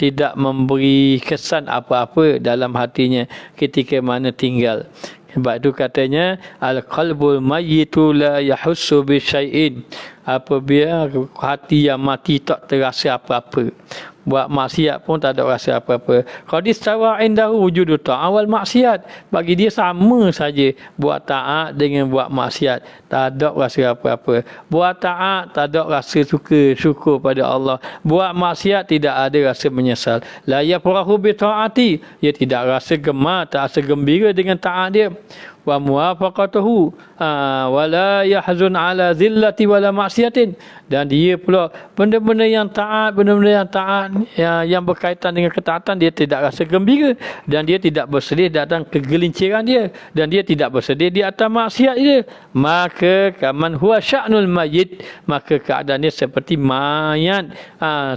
tidak memberi kesan apa-apa dalam hatinya ketika mana tinggal. Sebab itu katanya al-qalbul mayyitu la yahussu bi syai'in. Apabila hati yang mati tak terasa apa-apa. Buat maksiat pun tak ada rasa apa-apa. Qad istawa indahu wujudu ta'at wal maksiat. Bagi dia sama saja buat taat dengan buat maksiat. Tak ada rasa apa-apa. Buat taat tak ada rasa syukur pada Allah. Buat maksiat tidak ada rasa menyesal. La yafrahu bi ta'ati. Dia tidak rasa gemar, tak rasa gembira dengan taat dia. Wa muwafaqatuhu wala yahzun ala zillati wala maksiatin. Dan dia pula benda-benda yang taat yang berkaitan dengan ketaatan, dia tidak rasa gembira dan dia tidak bersedih datang kegelinciran dia, dan dia tidak bersedih di atas maksiat dia. Maka kaman huwa sya'nul mayyit, maka keadaannya seperti mayat,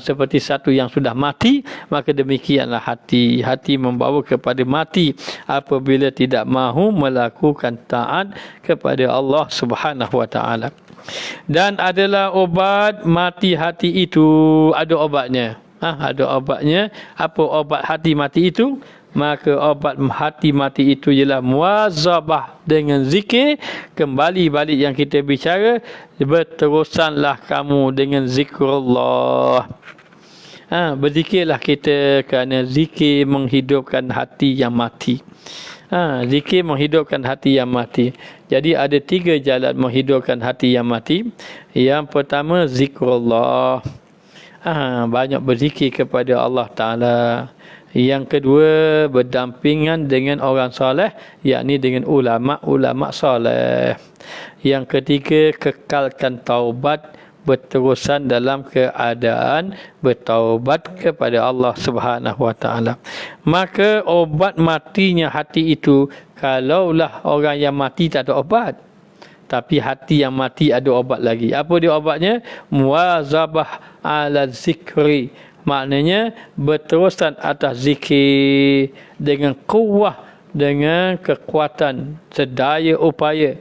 seperti satu yang sudah mati. Maka demikianlah hati membawa kepada mati apabila tidak mahu melakukan taat kepada Allah Subhanahu Wa Ta'ala. Dan adalah obat mati hati itu, ada obatnya. Ada obatnya. Apa obat hati mati itu? Maka obat hati mati itu ialah muwazabah dengan zikir. Kembali balik yang kita bicara, berterusanlah kamu dengan zikrullah. Berzikirlah kita, kerana zikir menghidupkan hati yang mati. Zikir menghidupkan hati yang mati. Jadi ada 3 jalan menghidupkan hati yang mati. Yang pertama, zikrullah. Banyak berzikir kepada Allah Ta'ala. Yang kedua, berdampingan dengan orang soleh, yakni dengan ulama' soleh. Yang ketiga, kekalkan taubat, berterusan dalam keadaan bertaubat kepada Allah Subhanahu Wa Ta'ala. Maka obat matinya hati itu, kalaulah orang yang mati tak ada obat, tapi hati yang mati ada obat lagi. Apa dia obatnya? Muwazabah ala zikri. Maknanya berterusan atas zikir dengan kuwah, dengan kekuatan, sedaya upaya,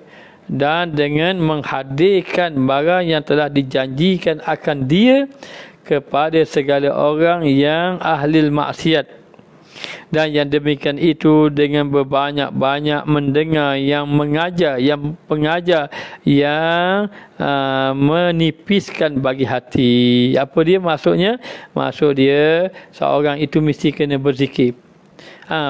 dan dengan menghadirkan barang yang telah dijanjikan akan dia kepada segala orang yang ahli maksiat. Dan yang demikian itu dengan berbanyak-banyak mendengar yang mengajar, yang pengajar yang menipiskan bagi hati. Apa dia maksudnya? Maksud dia seorang itu mesti kena berzikir.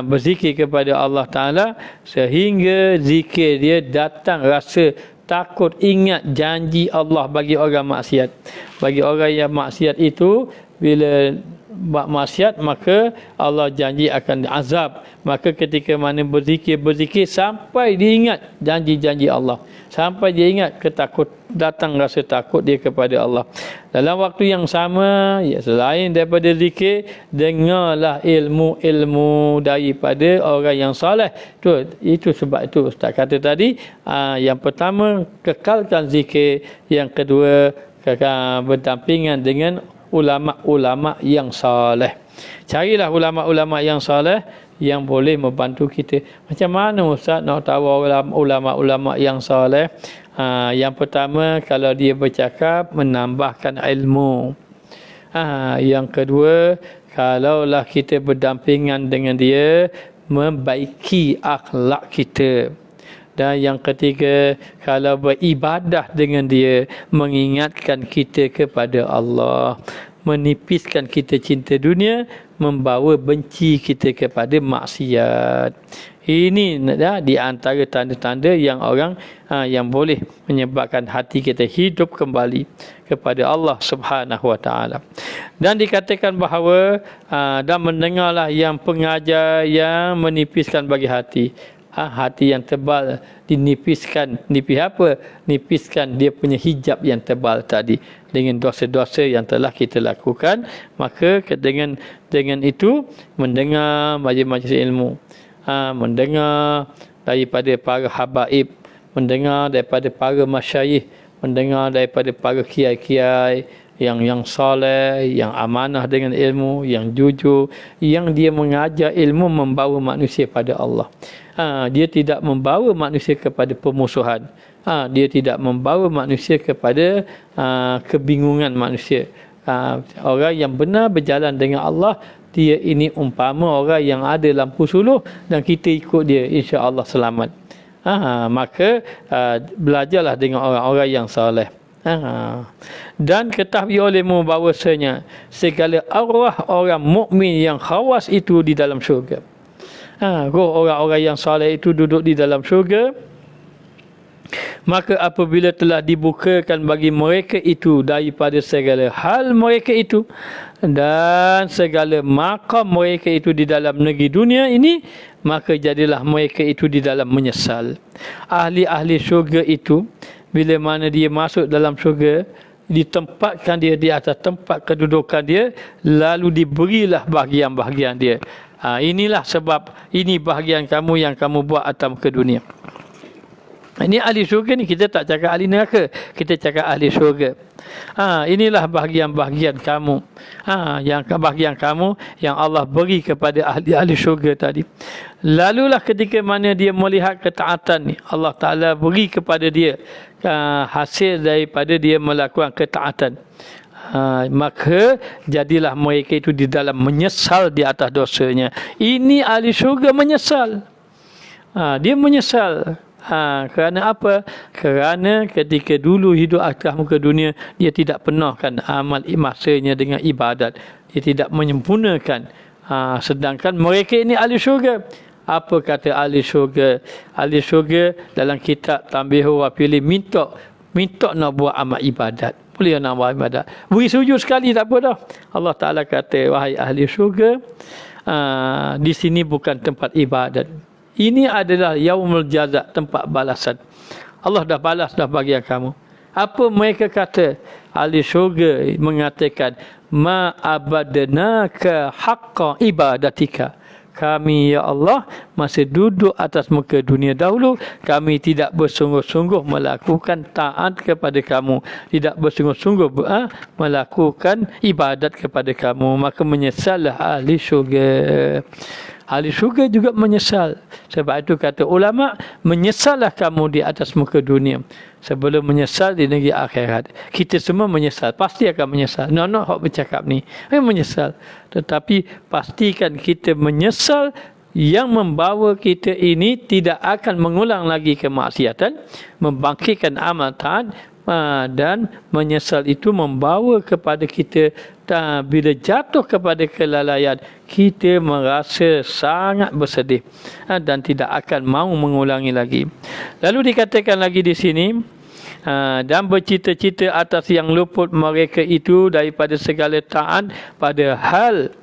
Berzikir kepada Allah Ta'ala sehingga zikir dia datang rasa takut, ingat janji Allah bagi orang maksiat. Bagi orang yang maksiat itu, bila buat maksiat maka Allah janji akan azab. Maka ketika mana berzikir sampai dia ingat janji-janji Allah, sampai dia ingat datang rasa takut dia kepada Allah. Dalam waktu yang sama, selain daripada zikir, dengarlah ilmu-ilmu daripada orang yang soleh. Itu sebab itu Ustaz kata tadi, yang pertama kekalkan zikir, yang kedua berdampingan dengan ulama-ulama yang soleh. Carilah ulama-ulama yang soleh yang boleh membantu kita. Macam mana Ustaz nak tahu ulama-ulama yang soleh? Yang pertama, kalau dia bercakap menambahkan ilmu. Yang kedua, kalaulah kita berdampingan dengan dia, membaiki akhlak kita. Dan yang ketiga, kalau beribadah dengan dia, mengingatkan kita kepada Allah, menipiskan kita cinta dunia, membawa benci kita kepada maksiat. Ini di antara tanda-tanda yang orang yang boleh menyebabkan hati kita hidup kembali kepada Allah Subhanahu Wa Ta'ala. Dan dikatakan bahawa dan mendengarlah yang pengajar yang menipiskan bagi hati. Hati yang tebal dinipiskan. Nipis apa? Nipiskan dia punya hijab yang tebal tadi dengan dosa-dosa yang telah kita lakukan. Maka dengan itu mendengar majlis-majlis ilmu, mendengar daripada para habaib, mendengar daripada para masyayikh, mendengar daripada para kiai-kiai, yang soleh, yang amanah dengan ilmu, yang jujur, yang dia mengajar ilmu membawa manusia pada Allah. Dia tidak membawa manusia kepada pemusuhan. Dia tidak membawa manusia kepada kebingungan manusia. Orang yang benar berjalan dengan Allah, dia ini umpama orang yang ada lampu suluh dan kita ikut dia, insya-Allah selamat. Maka belajarlah dengan orang-orang yang soleh. Dan ketahui olehmu bahawasanya segala arwah orang mukmin yang khawas itu di dalam syurga. Roh orang-orang yang soleh itu duduk di dalam syurga. Maka apabila telah dibukakan bagi mereka itu daripada segala hal mereka itu dan segala maqam mereka itu di dalam negeri dunia ini, maka jadilah mereka itu di dalam menyesal. Ahli-ahli syurga itu bila mana dia masuk dalam syurga, ditempatkan dia di atas tempat kedudukan dia, lalu diberilah bahagian-bahagian dia. Inilah sebab ini bahagian kamu yang kamu buat atas muka dunia. Ini ahli syurga ni, kita tak cakap ahli neraka, kita cakap ahli syurga. Inilah bahagian-bahagian kamu. Yang bahagian kamu yang Allah beri kepada ahli-ahli syurga tadi. Lalulah ketika mana dia melihat ketaatan ni, Allah Ta'ala beri kepada dia hasil daripada dia melakukan ketaatan. Maka jadilah mereka itu di dalam menyesal di atas dosanya. Ini ahli syurga menyesal. Dia menyesal. Kerana apa? Kerana ketika dulu hidup atas muka dunia, dia tidak penuhkan amal masanya dengan ibadat. Dia tidak menyempurnakan. Sedangkan mereka ini ahli syurga. Apa kata ahli syurga? Ahli syurga dalam kitab Tanbihul Wafili minta nak buat amal ibadat. Boleh nak buat ibadat. Beri sujud sekali tak apa dah. Allah Ta'ala kata, wahai ahli syurga, di sini bukan tempat ibadat. Ini adalah yaumul jaza, tempat balasan. Allah dah balas dah bagian kamu. Apa mereka kata? Ahli syurga mengatakan, ma abadnaka haqqa ibadatika. Kami, ya Allah, masih duduk atas muka dunia dahulu, kami tidak bersungguh-sungguh melakukan taat kepada kamu, tidak bersungguh-sungguh melakukan ibadat kepada kamu. Maka menyesallah ahli syurga. Ahli syurga juga menyesal. Sebab itu kata ulama, menyesallah kamu di atas muka dunia sebelum menyesal di negeri akhirat. Kita semua menyesal, pasti akan menyesal. Nak hok bercakap ni, menyesal. Tetapi pastikan kita menyesal yang membawa kita ini tidak akan mengulang lagi kemaksiatan, membangkitkan amal taat, dan menyesal itu membawa kepada kita bila jatuh kepada kelalaian, kita merasa sangat bersedih dan tidak akan mahu mengulangi lagi. Lalu dikatakan lagi di sini, dan bercita-cita atas yang luput mereka itu daripada segala taat, padahal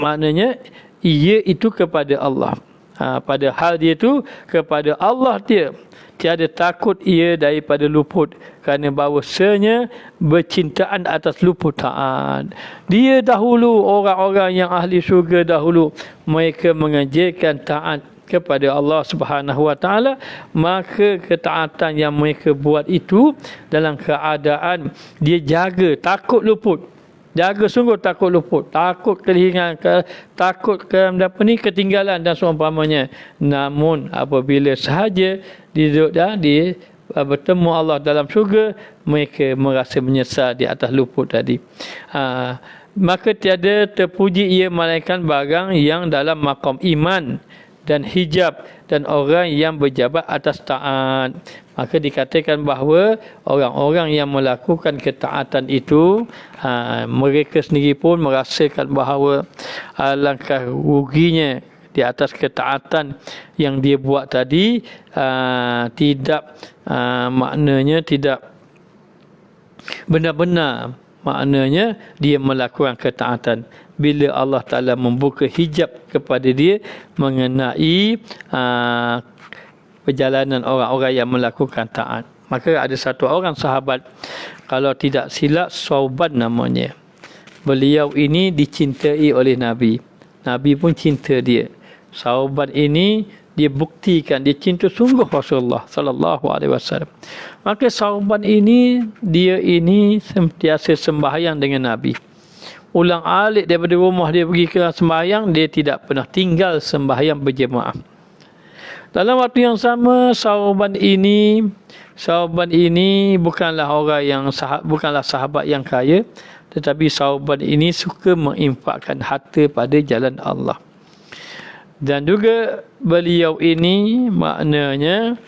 maknanya ia itu kepada Allah. Padahal dia itu kepada Allah dia. Tiada takut ia daripada luput, kerana bahawasanya bercintaan atas luput taat. Dia dahulu, orang-orang yang ahli syurga dahulu, mereka mengajarkan taat kepada Allah Subhanahu Wa Taala, maka ketaatan yang mereka buat itu dalam keadaan dia jaga, takut luput. Jaga sungguh takut luput, takut kehilangan, takut ketinggalan dan seumpamanya. Namun apabila sahaja duduk di bertemu Allah dalam syurga, mereka merasa menyesal di atas luput tadi. Maka tiada terpuji ia melainkan barang yang dalam maqam iman dan hijab dan orang yang berjabat atas taat. Maka dikatakan bahawa orang-orang yang melakukan ketaatan itu, mereka sendiri pun merasakan bahawa alangkah ruginya di atas ketaatan yang dia buat tadi, tidak maknanya tidak benar-benar, maknanya dia melakukan ketaatan. Bila Allah Ta'ala membuka hijab kepada dia mengenai perjalanan orang-orang yang melakukan taat. Maka ada satu orang sahabat, kalau tidak silap Sauban namanya. Beliau ini dicintai oleh Nabi. Nabi pun cinta dia. Sauban ini dia buktikan dia cinta sungguh Rasulullah sallallahu alaihi wasallam. Maka Sauban ini dia ini sentiasa sembahyang dengan Nabi. Ulang alik daripada rumah dia pergi ke sembahyang, dia tidak pernah tinggal sembahyang berjemaah. Dalam waktu yang sama Sauban ini bukanlah orang yang bukanlah sahabat yang kaya, tetapi Sauban ini suka menginfakkan harta pada jalan Allah. Dan juga beliau ini maknanya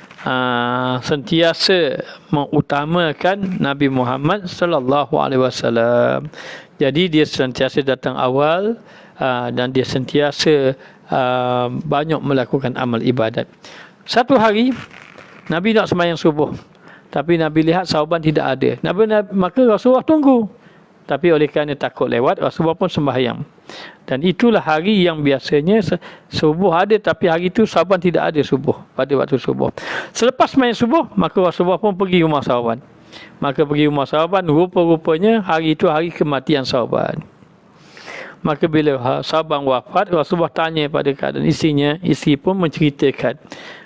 sentiasa mengutamakan Nabi Muhammad sallallahu alaihi wasallam. Jadi dia sentiasa datang awal dan dia sentiasa banyak melakukan amal ibadat. Satu hari Nabi nak sembahyang subuh, tapi Nabi lihat Sauban tidak ada. Maka Rasulullah tunggu. Tapi oleh kerana takut lewat, Rasulullah pun sembahyang. Dan itulah hari yang biasanya subuh ada, tapi hari itu Sauban tidak ada subuh, pada waktu subuh. Selepas sembahyang subuh, maka Rasulullah pun pergi rumah Sauban. Maka pergi rumah Sauban, rupa-rupanya hari itu hari kematian Sauban. Maka bila Sauban wafat, Rasulullah tanya pada keadaan isinya, isi pun menceritakan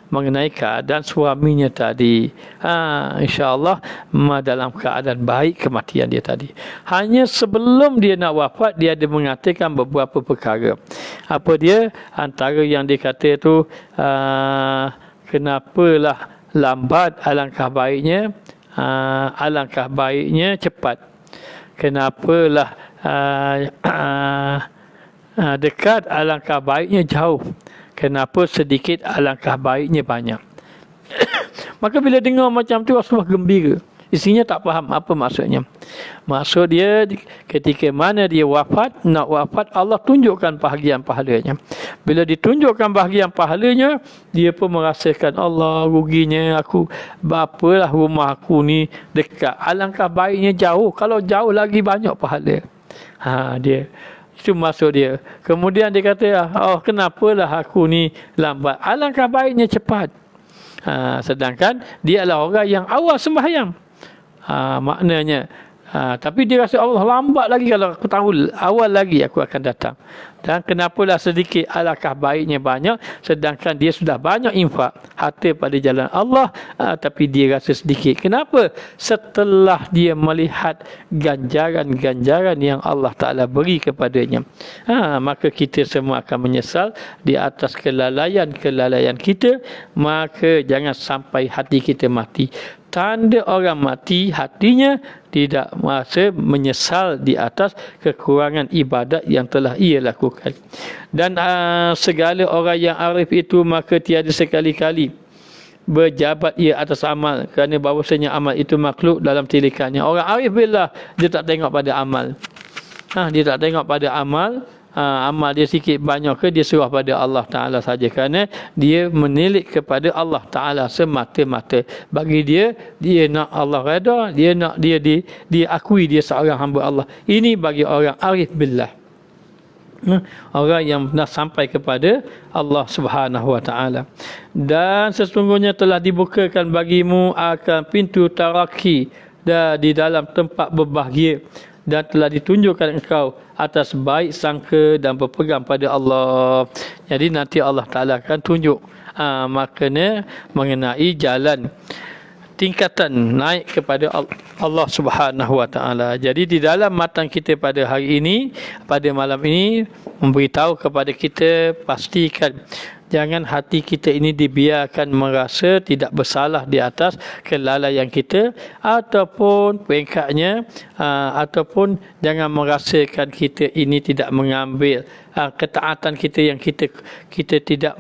mengenai keadaan suaminya tadi. InsyaAllah dalam keadaan baik kematian dia tadi. Hanya sebelum dia nak wafat, dia ada mengatakan beberapa perkara. Apa dia? Antara yang dia kata tu, kenapalah lambat, alangkah baiknya cepat. Kenapalah dekat, alangkah baiknya jauh. Kenapa sedikit, alangkah baiknya banyak. Maka bila dengar macam tu, Rasulullah gembira. Isinya tak faham apa maksudnya. Maksud dia, ketika mana dia nak wafat, Allah tunjukkan bahagian pahalanya. Bila ditunjukkan bahagian pahalanya, dia pun merasakan, Allah, ruginya aku, apalah rumah aku ni dekat. Alangkah baiknya jauh. Kalau jauh lagi banyak pahala. Dia itu maksud dia. Kemudian dia kata, kenapalah aku ni lambat. Alangkah baiknya cepat. Sedangkan dia adalah orang yang awal sembahyang. Maknanya, tapi dia rasa Allah lambat lagi, kalau aku tahu awal lagi aku akan datang. Dan kenapalah sedikit, alangkah baiknya banyak. Sedangkan dia sudah banyak infak harta pada jalan Allah, tapi dia rasa sedikit. Kenapa? Setelah dia melihat ganjaran-ganjaran yang Allah Ta'ala beri kepadanya. Maka kita semua akan menyesal di atas kelalaian kita. Maka jangan sampai hati kita mati. Tanda orang mati, hatinya tidak merasa menyesal di atas kekurangan ibadat yang telah ia lakukan. Dan segala orang yang arif itu, maka tiada sekali-kali berjabat ia atas amal, kerana bahawasanya amal itu makhluk dalam tilikannya. Orang arif billah, dia tak tengok pada amal. Dia tak tengok pada amal. Amal dia sikit banyak ke, dia serah pada Allah Ta'ala saja, kerana dia menilik kepada Allah Ta'ala semata-mata. Bagi dia nak Allah redha, dia nak dia akui dia seorang hamba Allah. Ini bagi orang arif billah, orang yang nak sampai kepada Allah Subhanahu Wa Ta'ala. Dan sesungguhnya telah dibukakan bagimu akan pintu taraki di dalam tempat berbahagia, dan telah ditunjukkan engkau atas baik sangka dan berpegang pada Allah. Jadi nanti Allah Ta'ala akan tunjuk maknanya mengenai jalan tingkatan naik kepada Allah Subhanahu Wa Ta'ala. Jadi di dalam matan kita pada hari ini, pada malam ini, memberitahu kepada kita, pastikan jangan hati kita ini dibiarkan merasa tidak bersalah di atas kelalaian kita, ataupun peringkatnya, ataupun jangan merasakan kita ini tidak mengambil ketaatan kita, yang kita tidak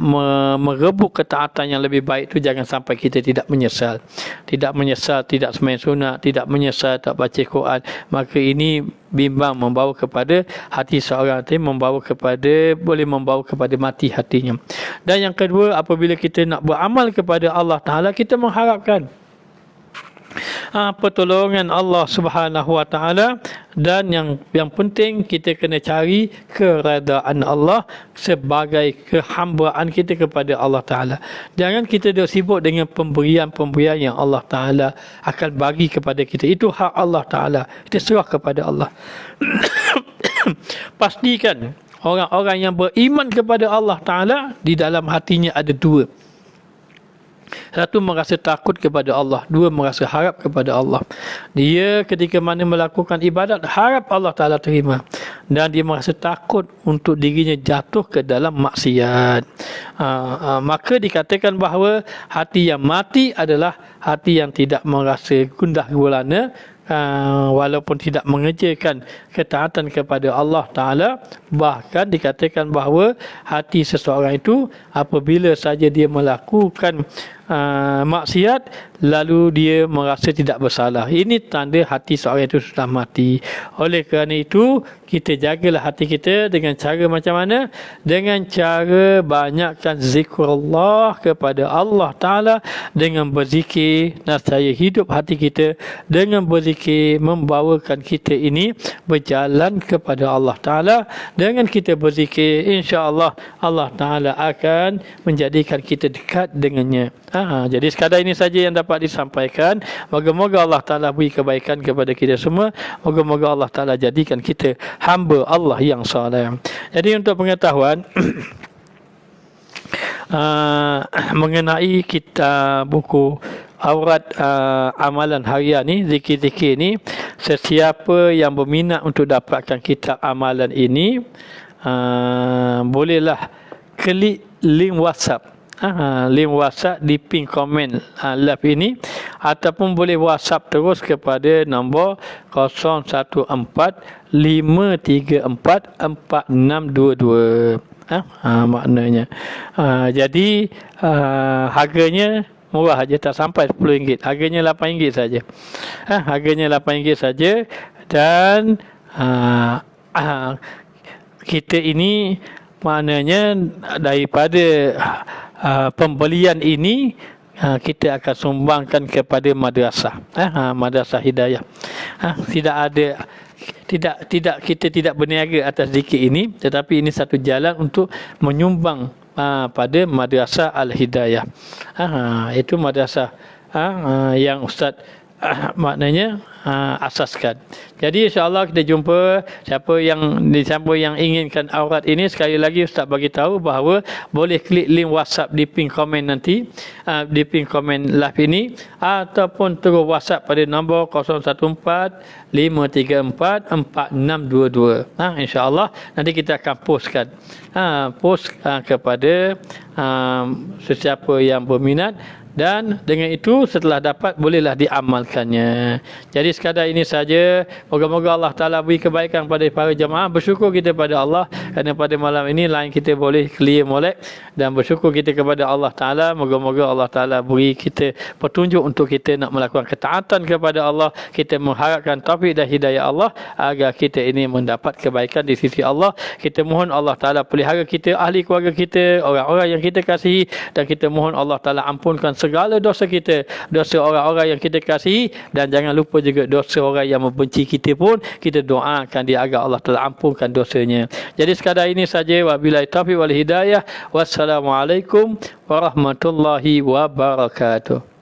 merebut ketaatan yang lebih baik itu. Jangan sampai kita tidak menyesal, tidak sembahyang sunat, tidak menyesal tak baca Quran. Maka ini bimbang membawa kepada hati seorang itu, boleh membawa kepada mati hatinya. Dan yang kedua, apabila kita nak beramal kepada Allah Ta'ala, kita mengharapkan pertolongan Allah Subhanahu Wa Ta'ala. Dan yang penting, kita kena cari keredaan Allah sebagai kehambaan kita kepada Allah Ta'ala. Jangan kita dah sibuk dengan pemberian-pemberian yang Allah Ta'ala akan bagi kepada kita. Itu hak Allah Ta'ala, kita serah kepada Allah. Pastikan Orang-orang yang beriman kepada Allah Ta'ala, di dalam hatinya ada dua. Satu, merasa takut kepada Allah. Dua, merasa harap kepada Allah. Dia ketika mana melakukan ibadat, harap Allah Ta'ala terima. Dan dia merasa takut untuk dirinya jatuh ke dalam maksiat. Maka dikatakan bahawa hati yang mati adalah hati yang tidak merasa gundah gulana, walaupun tidak mengerjakan ketaatan kepada Allah Ta'ala. Bahkan dikatakan bahawa hati seseorang itu apabila saja dia melakukan maksiat, lalu dia merasa tidak bersalah. Ini tanda hati seorang itu sudah mati. Oleh kerana itu, kita jagalah hati kita dengan cara macam mana? Dengan cara banyakkan zikrullah kepada Allah Ta'ala, dengan berzikir. Nascaya hidup hati kita dengan berzikir membawakan kita ini berjalan kepada Allah Ta'ala. Dengan kita berzikir, insya-Allah Allah Ta'ala akan menjadikan kita dekat dengannya. Jadi sekadar ini saja yang dapat disampaikan. Moga-moga Allah Ta'ala beri kebaikan kepada kita semua. Moga-moga Allah Ta'ala jadikan kita hamba Allah yang saleh. Jadi untuk pengetahuan mengenai kita buku aurat amalan harian ni, zikir-zikir ni, sesiapa yang berminat untuk dapatkan kitab amalan ini, bolehlah klik link WhatsApp. Link WhatsApp di pin komen live ini, ataupun boleh WhatsApp terus kepada nombor 014-534-4622. Maknanya jadi harganya murah aja, tak sampai RM10. Harganya RM8 saja. Harganya RM8 saja. Dan kita ini maknanya daripada pembelian ini kita akan sumbangkan kepada madrasah, madrasah hidayah. Kita tidak berniaga atas zikir ini, tetapi ini satu jalan untuk menyumbang pada madrasah Al-Hidayah. Itu madrasah yang Ustaz maknanya asaskan. Jadi insya-Allah kita jumpa. Siapa yang inginkan aurat ini, sekali lagi Ustaz bagi tahu bahawa boleh klik link WhatsApp di pin komen nanti, di pin komen live ini, ataupun terus WhatsApp pada nombor 014-534-4622. Insya-Allah nanti kita akan postkan kepada sesiapa yang berminat. Dan dengan itu setelah dapat bolehlah diamalkannya. Jadi sekadar ini saja. Moga-moga Allah Ta'ala beri kebaikan pada para jemaah. Bersyukur kita pada Allah kerana pada malam ini line kita boleh clear molek. Dan bersyukur kita kepada Allah Ta'ala. Moga-moga Allah Ta'ala beri kita petunjuk untuk kita nak melakukan ketaatan kepada Allah. Kita mengharapkan taufik dan hidayah Allah agar kita ini mendapat kebaikan di sisi Allah. Kita mohon Allah Ta'ala pelihara kita, ahli keluarga kita, orang-orang yang kita kasihi. Dan kita mohon Allah Ta'ala ampunkan segala dosa kita, dosa orang-orang yang kita kasihi, dan jangan lupa juga dosa orang yang membenci kita pun kita doakan dia agar Allah telah ampunkan dosanya. Jadi sekadar ini saja. Wabillahi taufiq wal hidayah. Wassalamualaikum warahmatullahi wabarakatuh.